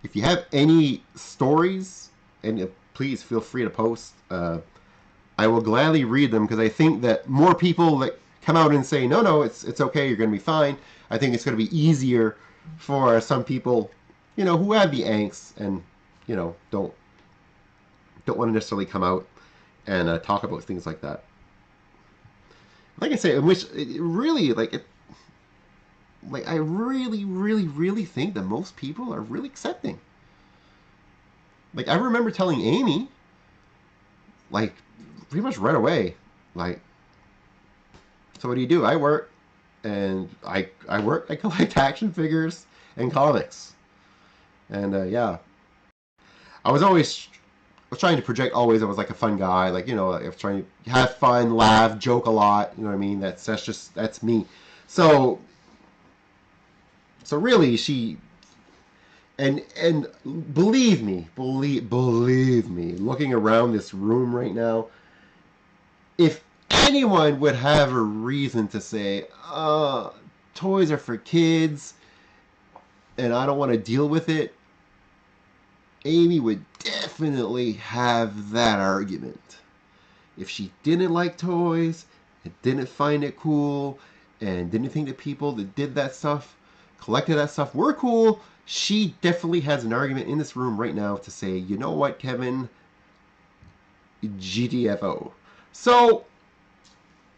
If you have any stories, and please feel free to post. I will gladly read them, because I think that more people that come out and say no, it's okay, you're going to be fine. I think it's going to be easier for some people, who have the angst and don't want to necessarily come out and talk about things like that. Like I say, in which it really, I really, really, really think that most people are really accepting. Like, I remember telling Amy, like, pretty much right away, like, so what do you do? I work, and I collect action figures and comics. And, yeah. I was always was trying to project always I was like a fun guy, like, you know, I was trying to have fun, laugh, joke a lot, you know what I mean? That's me. So really she and believe me, looking around this room right now, if anyone would have a reason to say, toys are for kids and I don't want to deal with it, Amy would definitely have that argument. If she didn't like toys and didn't find it cool and didn't think that people that did that stuff, collected that stuff, were cool, she definitely has an argument in this room right now to say, you know what, Kevin, GTFO. So,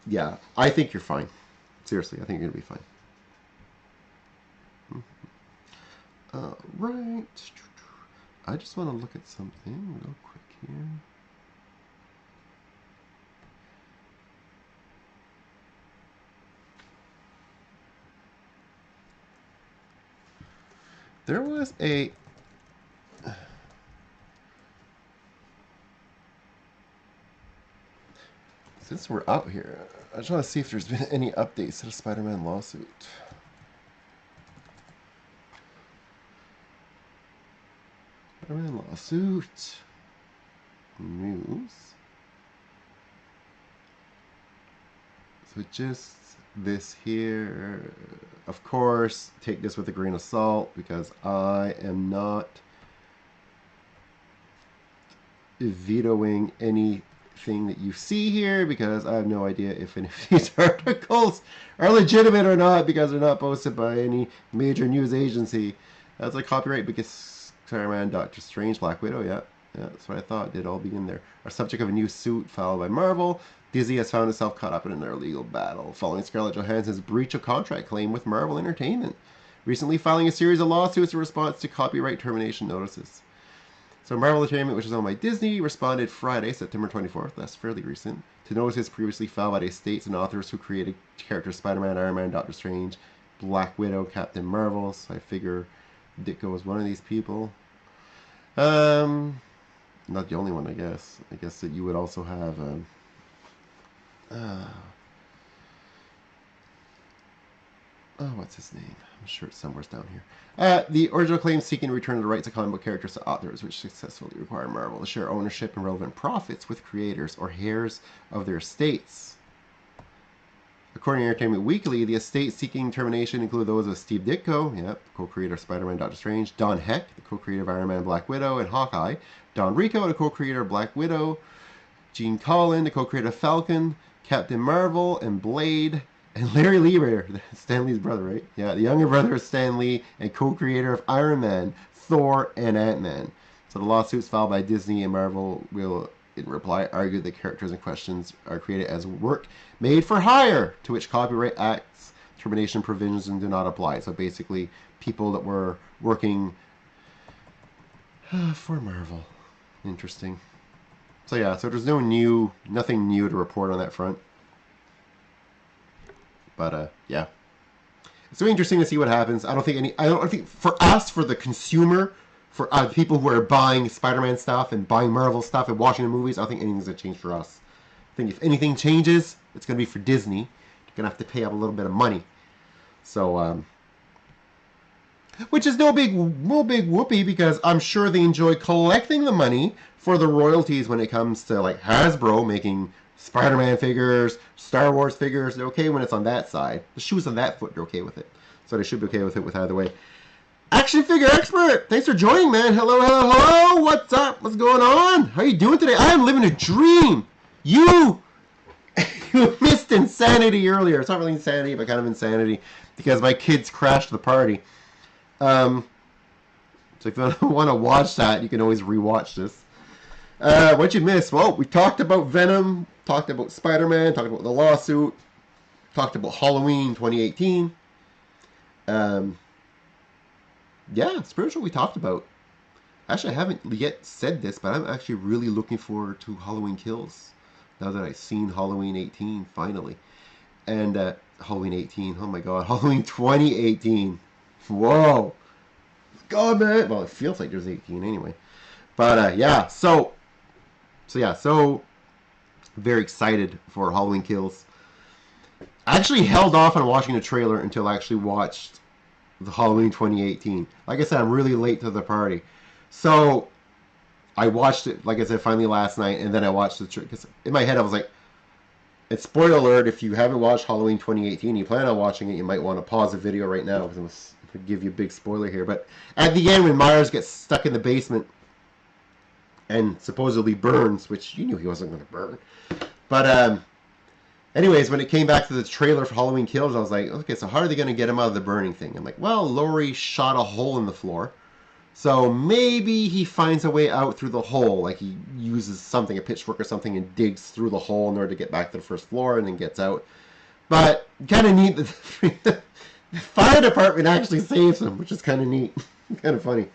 yeah, I think you're fine. Seriously, I think you're going to be fine. Right. I just want to look at something real quick here. There was a... Since we're out here, I just want to see if there's been any updates to the Spider-Man lawsuit. Spider-Man lawsuit. News. So just this here. Of course, take this with a grain of salt because I am not vetoing anything that you see here because I have no idea if any of these articles are legitimate or not because they're not posted by any major news agency. That's a copyright because Spider-Man, Doctor Strange, Black Widow, yeah, that's what I thought. Did all begin there. Are subject of a new suit filed by Marvel. Disney has found itself caught up in an illegal battle following Scarlett Johansson's breach of contract claim with Marvel Entertainment, recently filing a series of lawsuits in response to copyright termination notices. So Marvel Entertainment, which is owned by Disney, responded Friday, September 24th, that's fairly recent, to notices previously filed by the states and authors who created characters Spider-Man, Iron Man, Doctor Strange, Black Widow, Captain Marvel. So I figure Ditko was one of these people. Not the only one, I guess. I guess that you would also have... what's his name? I'm sure it's somewhere down here. The original claim seeking to return the rights of comic book characters to authors, which successfully require Marvel to share ownership and relevant profits with creators or heirs of their estates. According to Entertainment Weekly, the estates seeking termination include those of Steve Ditko, co-creator of Spider-Man, Doctor Strange; Don Heck, the co-creator of Iron Man, Black Widow, and Hawkeye; Don Rico, the co-creator of Black Widow; Gene Colan, the co-creator of Falcon, Captain Marvel, and Blade; and Larry Lieber, Stan Lee's brother, right? Yeah, the younger brother of Stan Lee and co-creator of Iron Man, Thor, and Ant-Man. So the lawsuits filed by Disney and Marvel will, in reply, argue the characters in questions are created as work made for hire, to which Copyright Act's termination provisions do not apply. So basically, people that were working for Marvel. Interesting. So yeah, so there's nothing new to report on that front. But yeah, it's so interesting to see what happens. I don't think for us, for the consumer, for people who are buying Spider-Man stuff and buying Marvel stuff and watching the movies, I don't think anything's gonna change for us. I think if anything changes, it's gonna be for Disney. You're gonna have to pay out a little bit of money. So, which is no big whoopee because I'm sure they enjoy collecting the money for the royalties when it comes to like Hasbro making Spider-Man figures, Star Wars figures. They're okay when it's on that side. The shoes on that foot, they're okay with it. So they should be okay with it with either way. Action figure expert, thanks for joining, man. Hello. What's up? What's going on? How are you doing today? I am living a dream. You missed insanity earlier. It's not really insanity, but kind of insanity because my kids crashed the party. So if you want to watch that, you can always rewatch this. What'd you miss? Well, we talked about Venom, talked about Spider-Man, talked about the lawsuit, talked about Halloween 2018. Yeah, spiritual we talked about. Actually, I haven't yet said this, but I'm actually really looking forward to Halloween Kills now that I've seen Halloween 18 finally. And Halloween 18, oh my god, Halloween 2018. Whoa. God, man. Well, it feels like there's 18 anyway. But yeah, so So yeah, so very excited for Halloween Kills. I actually held off on watching the trailer until I actually watched the Halloween 2018. Like I said, I'm really late to the party. So I watched it, like I said, finally last night, and then I watched the trailer. Because in my head, I was like, it's spoiler alert, if you haven't watched Halloween 2018, you plan on watching it, you might want to pause the video right now because I'm going to give you a big spoiler here. But at the end, when Myers gets stuck in the basement and supposedly burns, which you knew he wasn't going to burn. But anyways, when it came back to the trailer for Halloween Kills, I was like, okay, so how are they going to get him out of the burning thing? I'm like, well, Laurie shot a hole in the floor. So maybe he finds a way out through the hole, like he uses something, a pitchfork or something, and digs through the hole in order to get back to the first floor and then gets out. But kind of neat that the fire department actually saves him, which is kind of neat, kind of funny.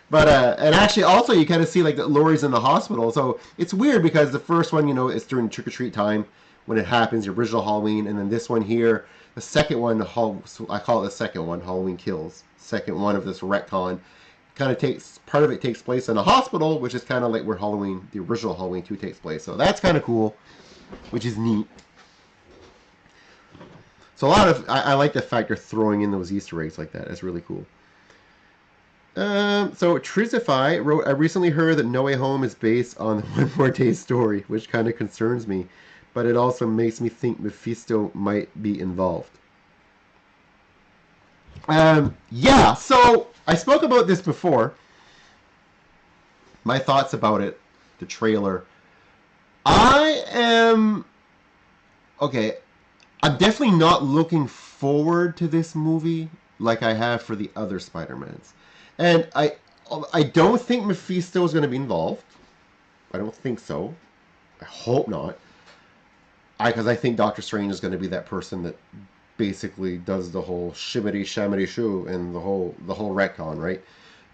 But and actually also you kind of see like that Laurie's in the hospital, so it's weird because the first one, you know, is during trick or treat time when it happens, the original Halloween, and then this one here, the second one, I call it the second one, Halloween Kills, second one of this retcon. Kind of takes part of it takes place in a hospital, which is kind of like where Halloween, the original Halloween 2 takes place. So that's kind of cool, which is neat. So a lot of I like the fact they're throwing in those Easter eggs like that. That's really cool. So Trizify wrote, I recently heard that No Way Home is based on the One More Day story, which kind of concerns me, but it also makes me think Mephisto might be involved. Yeah, so I spoke about this before. My thoughts about it, the trailer. I'm definitely not looking forward to this movie like I have for the other Spider-Mans. And I don't think Mephisto is going to be involved. I don't think so. I hope not. Because I think Doctor Strange is going to be that person that basically does the whole shimmity shamity shoo and the whole retcon, right?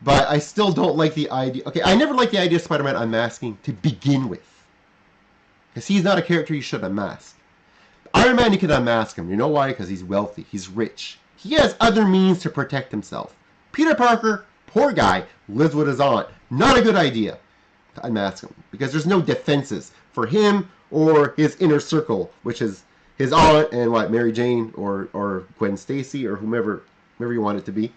But I still don't like the idea. Okay, I never liked the idea of Spider-Man unmasking to begin with, because he's not a character you should unmask. Iron Man, you can unmask him. You know why? Because he's wealthy, he's rich, he has other means to protect himself. Peter Parker, poor guy, lives with his aunt. Not a good idea to unmask him, because there's no defenses for him or his inner circle, which is his aunt and Mary Jane or Gwen Stacy or whomever you want it to be.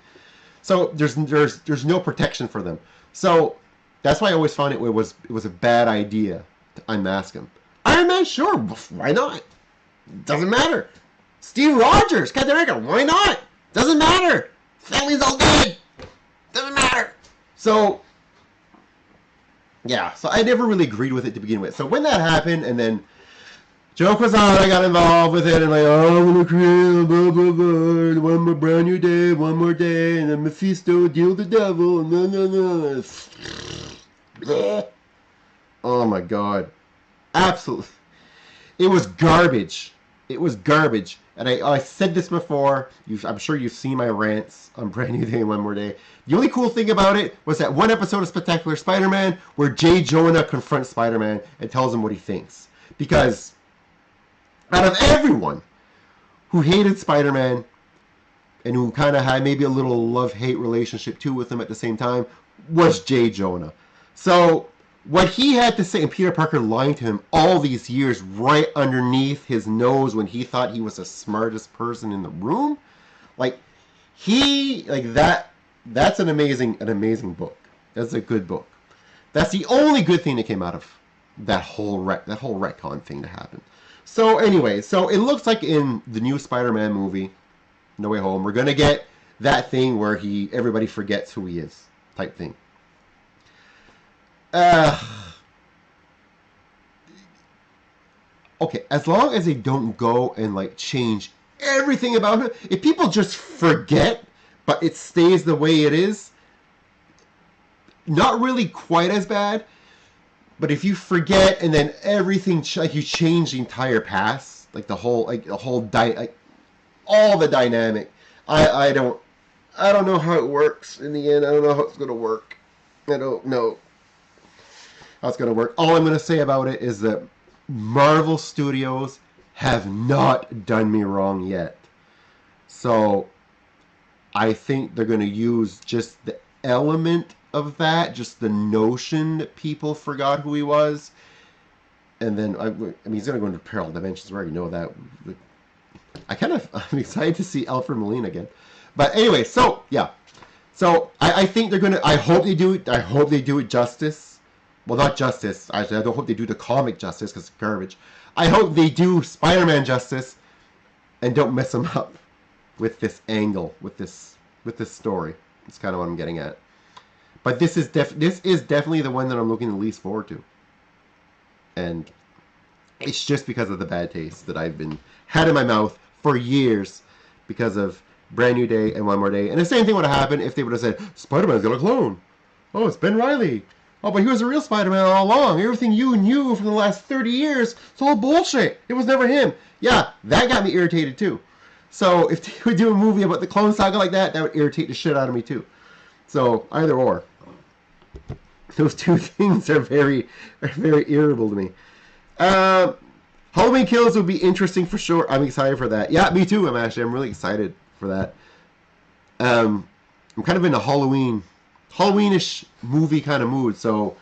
So there's no protection for them. So that's why I always found it was a bad idea to unmask him. Iron Man, sure, why not? Doesn't matter. Steve Rogers, Captain America, why not? Doesn't matter. Family's all dead. Doesn't matter. So yeah, so I never really agreed with it to begin with. So when that happened, and then joke was on, I got involved with it, and like, oh, I'm gonna create blah blah blah, one more brand new day, one more day, and then Mephisto deal the devil, and no. Oh my god, absolutely, it was garbage. It was garbage, and I said this before. I'm sure you've seen my rants on Brand New Day and One More Day. The only cool thing about it was that one episode of Spectacular Spider-Man where J. Jonah confronts Spider-Man and tells him what he thinks, because out of everyone who hated Spider-Man and who kind of had maybe a little love-hate relationship too with him at the same time was J. Jonah. So what he had to say, and Peter Parker lying to him all these years right underneath his nose when he thought he was the smartest person in the room, that's an amazing book. That's a good book. That's the only good thing that came out of that whole retcon thing to happen. So anyway, so it looks like in the new Spider-Man movie, No Way Home, we're gonna get that thing where everybody forgets who he is, type thing. Okay, as long as they don't go and change everything about him, if people just forget, but it stays the way it is, not really quite as bad. But if you forget and then everything, you change the entire past, all the dynamic. I don't know how it works in the end. I don't know how it's gonna work. I don't know how it's gonna work. All I'm gonna say about it is that Marvel Studios have not done me wrong yet. So I think they're gonna use just the element of that, just the notion that people forgot who he was, And then, I mean, he's going to go into parallel dimensions. We already know that. I'm excited to see Alfred Molina again. But anyway, so, yeah. So, I think they're going to, I hope they do it justice. Well, not justice. Actually, I don't hope they do the comic justice because it's garbage. I hope they do Spider-Man justice and don't mess them up with this angle, with this story. That's kind of what I'm getting at. But this is definitely the one that I'm looking the least forward to. And it's just because of the bad taste that I've had in my mouth for years because of Brand New Day and One More Day. And the same thing would have happened if they would have said, Spider-Man's got a clone. Oh, it's Ben Reilly. Oh, but he was a real Spider-Man all along. Everything you knew for the last 30 years, it's all bullshit. It was never him. Yeah, that got me irritated too. So if they would do a movie about the Clone Saga like that, that would irritate the shit out of me too. So either or. Those two things are very irritable to me. Halloween Kills would be interesting for sure. I'm excited for that. Yeah, me too. I'm really excited for that. I'm kind of in a Halloweenish movie kind of mood. So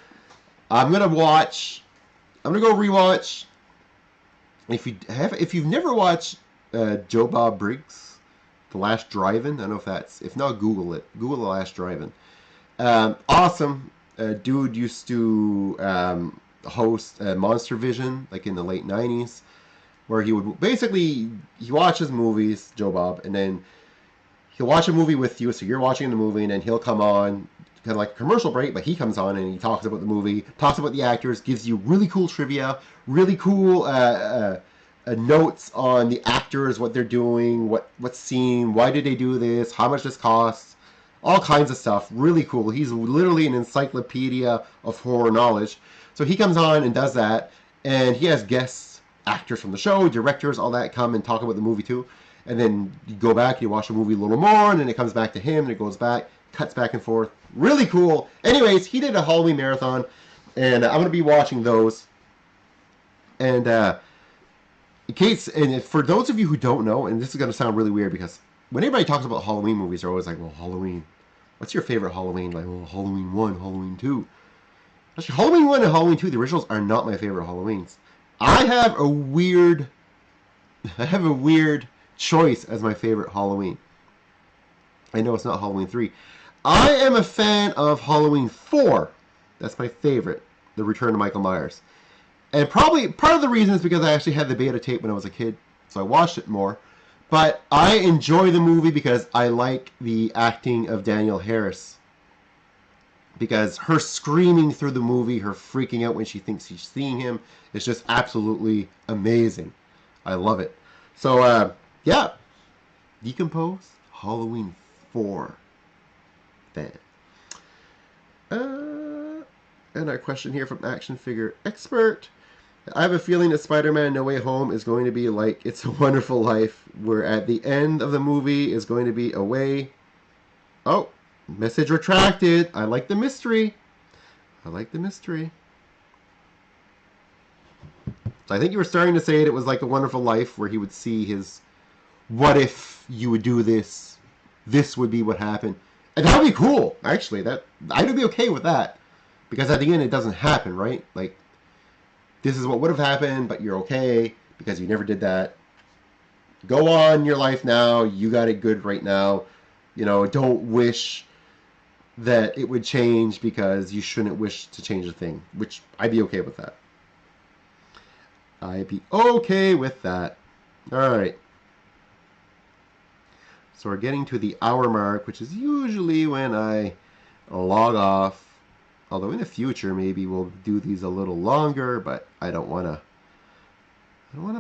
I'm gonna go rewatch. If you've never watched Joe Bob Briggs, The Last Drive-In, I don't know if not, Google it. Google The Last Drive-In. Awesome. Dude used to host Monster Vision, like in the late 90s, where he watches movies, Joe Bob, and then he'll watch a movie with you, so you're watching the movie, and then he'll come on, kind of like a commercial break, but he comes on and he talks about the movie, talks about the actors, gives you really cool trivia, really cool notes on the actors, what they're doing, what scene, why did they do this, how much this costs, all kinds of stuff. Really cool. He's literally an encyclopedia of horror knowledge. So he comes on and does that, and he has guest actors from the show, directors, all that come and talk about the movie too. And then you go back, you watch the movie a little more, and then it comes back to him, and it goes back, cuts back and forth. Really cool. Anyways, he did a Halloween marathon, and I'm going to be watching those. And for those of you who don't know, and this is going to sound really weird because when anybody talks about Halloween movies, they're always like, well, Halloween. What's your favorite Halloween? Like, well, Halloween 1, Halloween 2. Actually, Halloween 1 and Halloween 2, the originals, are not my favorite Halloweens. I have a weird choice as my favorite Halloween. I know it's not Halloween 3. I am a fan of Halloween 4. That's my favorite. The Return of Michael Myers. And probably part of the reason is because I actually had the beta tape when I was a kid, so I watched it more. But I enjoy the movie because I like the acting of Danielle Harris. Because her screaming through the movie, her freaking out when she thinks she's seeing him, is just absolutely amazing. I love it. So, yeah. Decompose, Halloween 4. Fan. And a question here from Action Figure Expert. I have a feeling that Spider-Man No Way Home is going to be like It's a Wonderful Life, where at the end of the movie is going to be away. Oh, message retracted. I like the mystery. So I think you were starting to say it was like A Wonderful Life, where he would see his, what if you would do this? This would be what happened. And that would be cool, actually. I would be okay with that. Because at the end, it doesn't happen, right? Like, this is what would have happened, but you're okay because you never did that. Go on your life now. You got it good right now. You know, don't wish that it would change because you shouldn't wish to change a thing, which I'd be okay with that. I'd be okay with that. All right. So we're getting to the hour mark, which is usually when I log off. Although in the future, maybe we'll do these a little longer, but I don't want to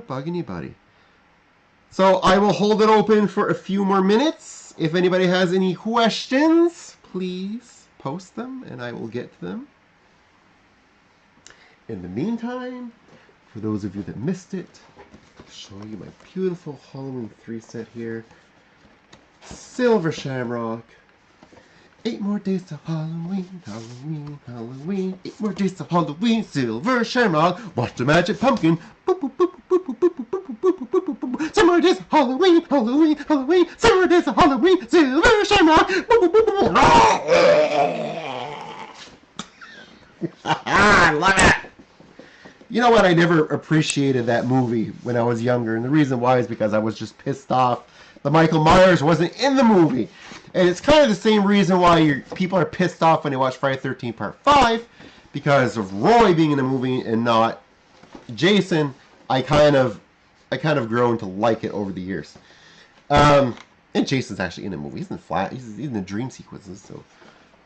bug anybody. So I will hold it open for a few more minutes. If anybody has any questions, please post them and I will get to them. In the meantime, for those of you that missed it, I'll show you my beautiful Halloween 3 set here. Silver Shamrock. 8 more days to Halloween, Halloween, Halloween. 8 more days to Halloween, Silver Shamrock. Watch the magic pumpkin. Boop, boop, boop, boop, boop, boop, boop, boop, boop, boop, boop, boop, boop. 7 more days to Halloween, Halloween, Halloween. 7 more days to Halloween, Silver Shamrock. Boop, boop, boop, boop, boop. I love it. You know what? I never appreciated that movie when I was younger, and the reason why is because I was just pissed off that Michael Myers wasn't in the movie. And it's kind of the same reason why people are pissed off when they watch Friday the 13th Part 5, because of Roy being in the movie and not Jason. I kind of grown to like it over the years. And Jason's actually in the movie. He's in the dream sequences. So,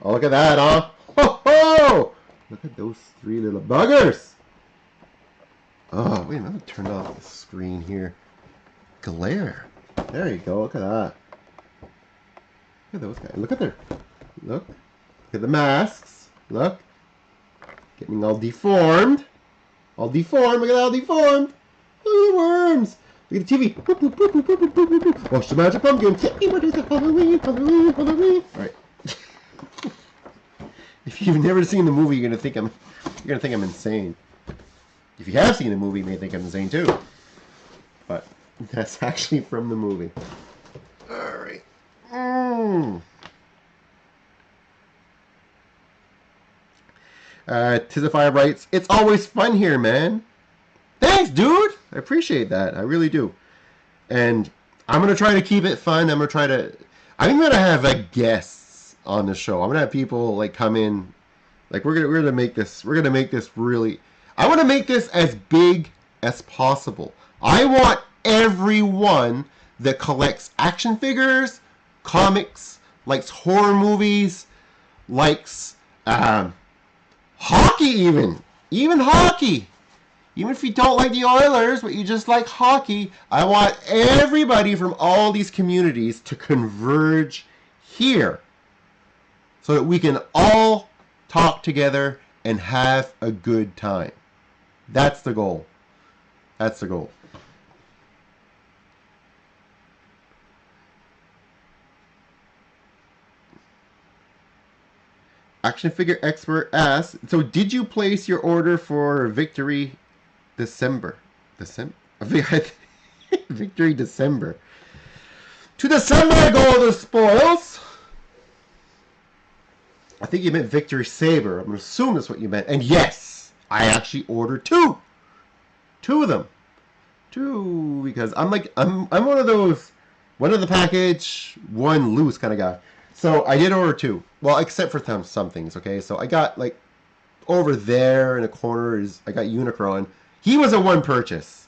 oh, look at that, huh? Ho ho! Look at those 3 little buggers. Oh, wait a minute. I'm going to turn off the screen here. Glare. There you go. Look at that. Look at those guys. Look at their... Look. Look at the masks. Look. Getting all deformed. All deformed. Look at that, all deformed. Look at the worms. Look at the TV. Watch the magic pumpkin. What is it? Halloween, Halloween, Halloween. All right. If you've never seen the movie, you're gonna think I'm insane. If you have seen the movie, you may think I'm insane too. But that's actually from the movie. Alright. Tizify writes, it's always fun here, man. Thanks, dude! I appreciate that. I really do. And I'm going to try to keep it fun. I'm going to have guests on the show. I'm going to have people like come in. Like we're going to make this really... I want to make this as big as possible. I want everyone that collects action figures, comics, likes horror movies, likes hockey even hockey. Even if you don't like the Oilers, but you just like hockey, I want everybody from all these communities to converge here so that we can all talk together and have a good time. That's the goal. That's the goal. Action Figure Expert asks, so did you place your order for Victory December? Victory December. To December I go the spoils. I think you meant Victory Saber. I'm going to assume that's what you meant. And yes, I actually ordered 2. 2 of them. 2, because I'm one of those, one in the package, one loose kind of guy. So I did order 2. Well, except for some things, okay? So I got, like, over there in a corner, I got Unicron. He was a 1 purchase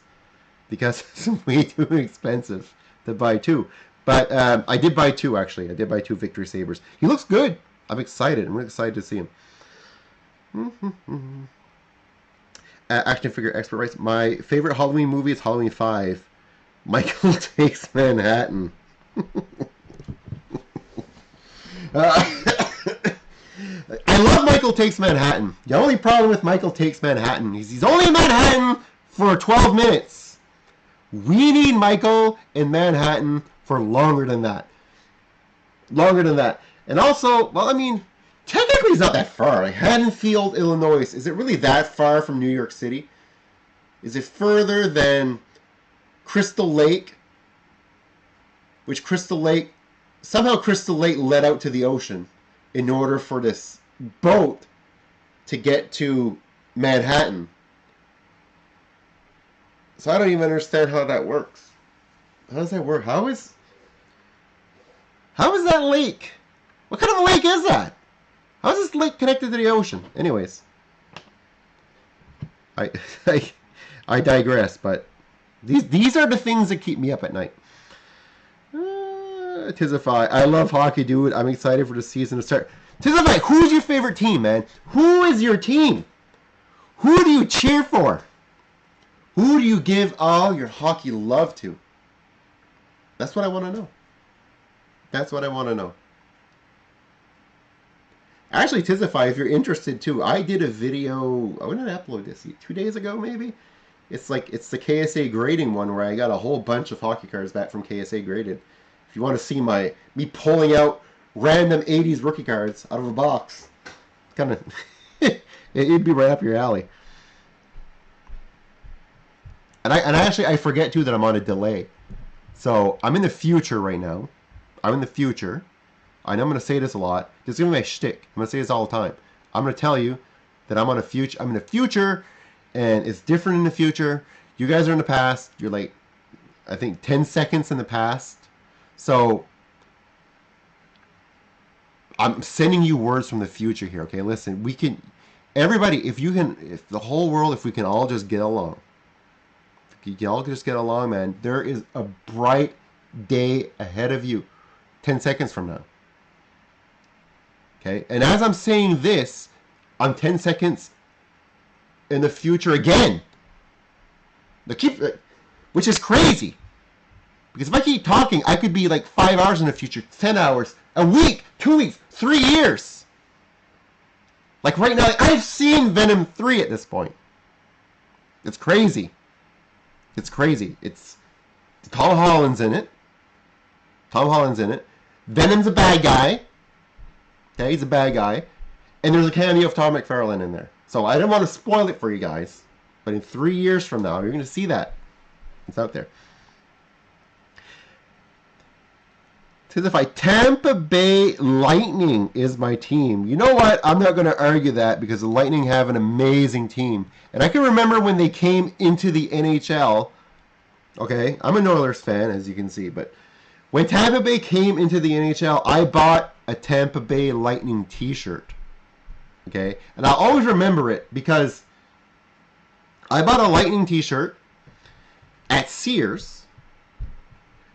because it's way too expensive to buy 2. But I did buy 2, actually. I did buy 2 Victory Sabers. He looks good. I'm excited. I'm really excited to see him. Action Figure Expert writes, my favorite Halloween movie is Halloween 5. Michael Takes Manhattan. I love Michael Takes Manhattan. The only problem with Michael Takes Manhattan is he's only in Manhattan for 12 minutes. We need Michael in Manhattan for longer than that. Longer than that. And also, well, I mean, technically it's not that far. Like Haddonfield, Illinois, is it really that far from New York City? Is it further than Crystal Lake? Which somehow Crystal Lake led out to the ocean in order for this boat to get to Manhattan. So I don't even understand how that works. How does that work? How is that lake? What kind of a lake is that? How is this lake connected to the ocean? Anyways, I digress. But these are the things that keep me up at night. Tizify, I love hockey, dude. I'm excited for the season to start. Tizify, who's your favorite team, man? Who is your team? Who do you cheer for? Who do you give all your hockey love to? That's what I want to know. That's what I want to know. Actually, Tizify, if you're interested too, I did a video. When did I upload this? 2 days ago, maybe? It's the KSA grading one where I got a whole bunch of hockey cards back from KSA graded. If you want to see me pulling out random 80s rookie cards out of a box, kind of, it'd be right up your alley. And I forget too that I'm on a delay. So I'm in the future right now. I'm in the future. I know I'm going to say this a lot. Just give me my shtick. I'm going to say this all the time. I'm going to tell you that I'm in the future, and it's different in the future. You guys are in the past. You're like, I think 10 seconds in the past. So I'm sending you words from the future here. Okay, listen, we can, everybody, if the whole world, if we can all just get along, if you can all just get along, man, there is a bright day ahead of you 10 seconds from now. Okay, and as I'm saying this, I'm 10 seconds in the future again. Which is crazy. Because if I keep talking, I could be like 5 hours in the future, 10 hours, a week, 2 weeks, 3 years. Like right now, I've seen Venom 3 at this point. It's crazy. It's crazy. It's Tom Holland's in it. Tom Holland's in it. Venom's a bad guy. Okay, he's a bad guy. And there's a cameo of Tom McFarlane in there. So I don't want to spoil it for you guys. But in 3 years from now, you're going to see that. It's out there. Says if I Tampa Bay Lightning is my team. You know what? I'm not going to argue that because the Lightning have an amazing team. And I can remember when they came into the NHL. Okay, I'm an Oilers fan, as you can see. But when Tampa Bay came into the NHL, I bought a Tampa Bay Lightning t-shirt. Okay, and I'll always remember it because I bought a Lightning t-shirt at Sears.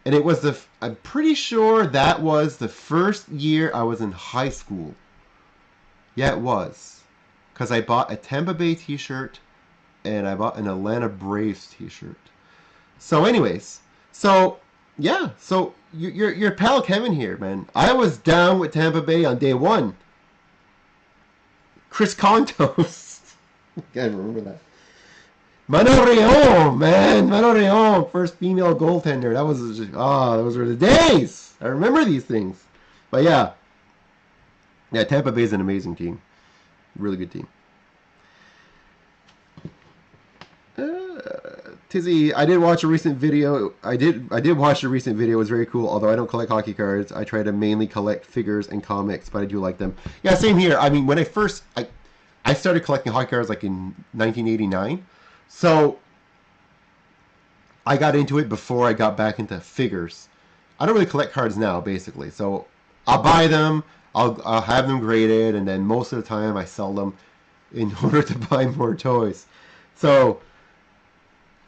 And it was I'm pretty sure that was the first year I was in high school. Yeah, it was. Because I bought a Tampa Bay t-shirt and I bought an Atlanta Braves t-shirt. So anyways, yeah, so your pal Kevin here, man. I was down with Tampa Bay on day one. Chris Contos. Gotta remember that. Mano Rayon, man. Mano Rayon, first female goaltender. That was just, those were the days. I remember these things. But yeah. Yeah, Tampa Bay's an amazing team. Really good team. Tizzy, I did watch a recent video. I did watch a recent video. It was very cool. Although I don't collect hockey cards, I try to mainly collect figures and comics, but I do like them. Yeah, same here. I mean, when I started collecting hockey cards like in 1989. So I got into it before I got back into figures. I don't really collect cards now, basically. So I'll buy them, I'll have them graded, and then most of the time I sell them in order to buy more toys. So,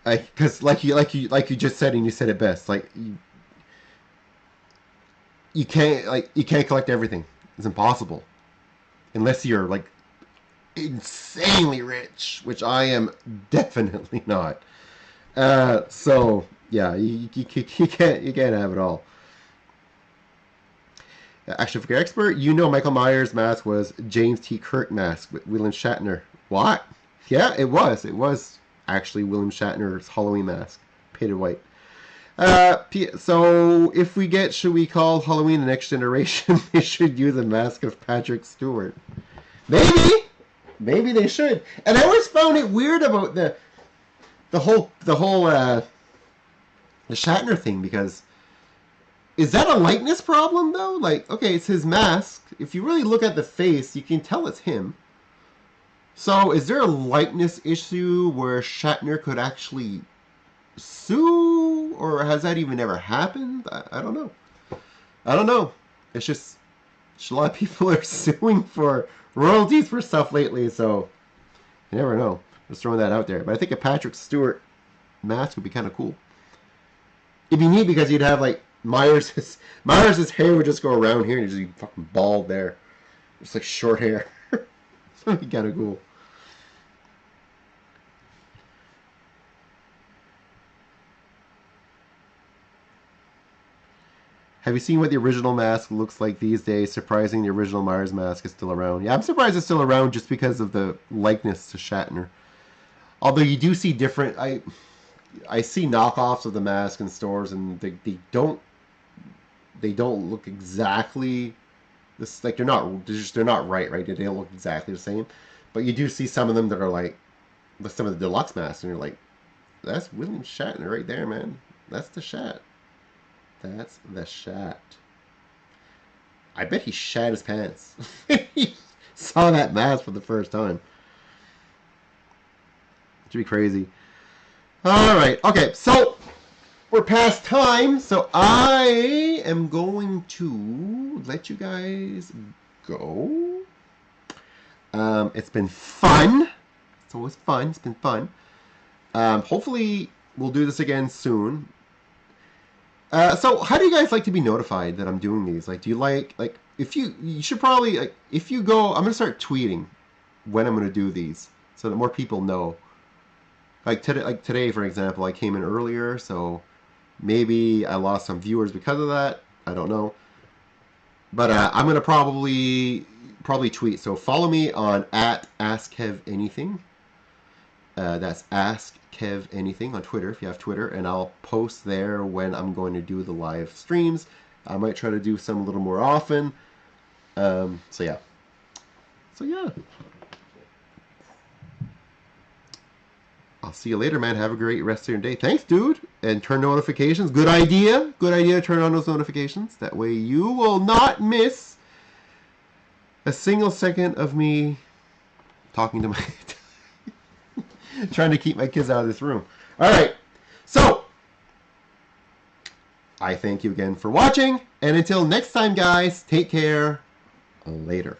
because like you just said, and you said it best, like you can't collect everything. It's impossible unless you're like insanely rich, which I am definitely not. So yeah, you can't have it all. Action figure expert, Michael Myers' mask was James T. Kirk mask with William Shatner. What? Yeah, it was. It was actually William Shatner's Halloween mask, painted white. So if should we call Halloween the next generation? They should use a mask of Patrick Stewart. Maybe they should. And I always found it weird about the whole the Shatner thing, because is that a likeness problem though? Like, okay, it's his mask. If you really look at the face, you can tell it's him. So is there a likeness issue where Shatner could actually sue, or has that even ever happened? I don't know. I don't know. It's just a lot of people are suing for royalties for stuff lately, so you never know. Just throwing that out there. But I think a Patrick Stewart mask would be kind of cool. It'd be neat because you'd have like Myers' hair would just go around here and he'd just be fucking bald there. Just like short hair. That'd be kind of cool. Have you seen what the original mask looks like these days? Surprising the original Myers mask is still around. Yeah, I'm surprised it's still around just because of the likeness to Shatner. Although you do see different... I see knockoffs of the mask in stores, and they don't look exactly this, like they're not right. They don't look exactly the same. But you do see some of them that are like some of the deluxe masks, and you're like, that's William Shatner right there, man. That's the Shat. That's the Shat. I bet he shat his pants. He saw that mask for the first time. Should be crazy. All right. Okay. So we're past time. So I am going to let you guys go. It's been fun. It's always fun. It's been fun. Hopefully we'll do this again soon. So how do you guys like to be notified that I'm doing these? Like, do you like if you should probably like if you go, I'm gonna start tweeting when I'm gonna do these so that more people know. Like today, for example, I came in earlier, so maybe I lost some viewers because of that. I don't know, but I'm gonna probably tweet. So follow me on @AskKevAnything. That's Ask Kev Anything on Twitter if you have Twitter, and I'll post there when I'm going to do the live streams. I might try to do some a little more often. So yeah. I'll see you later, man. Have a great rest of your day. Thanks, dude. And turn notifications. Good idea. Good idea to turn on those notifications. That way you will not miss a single second of me talking to my... trying to keep my kids out of this room. All right. So, I thank you again for watching. And until next time, guys, take care. Later.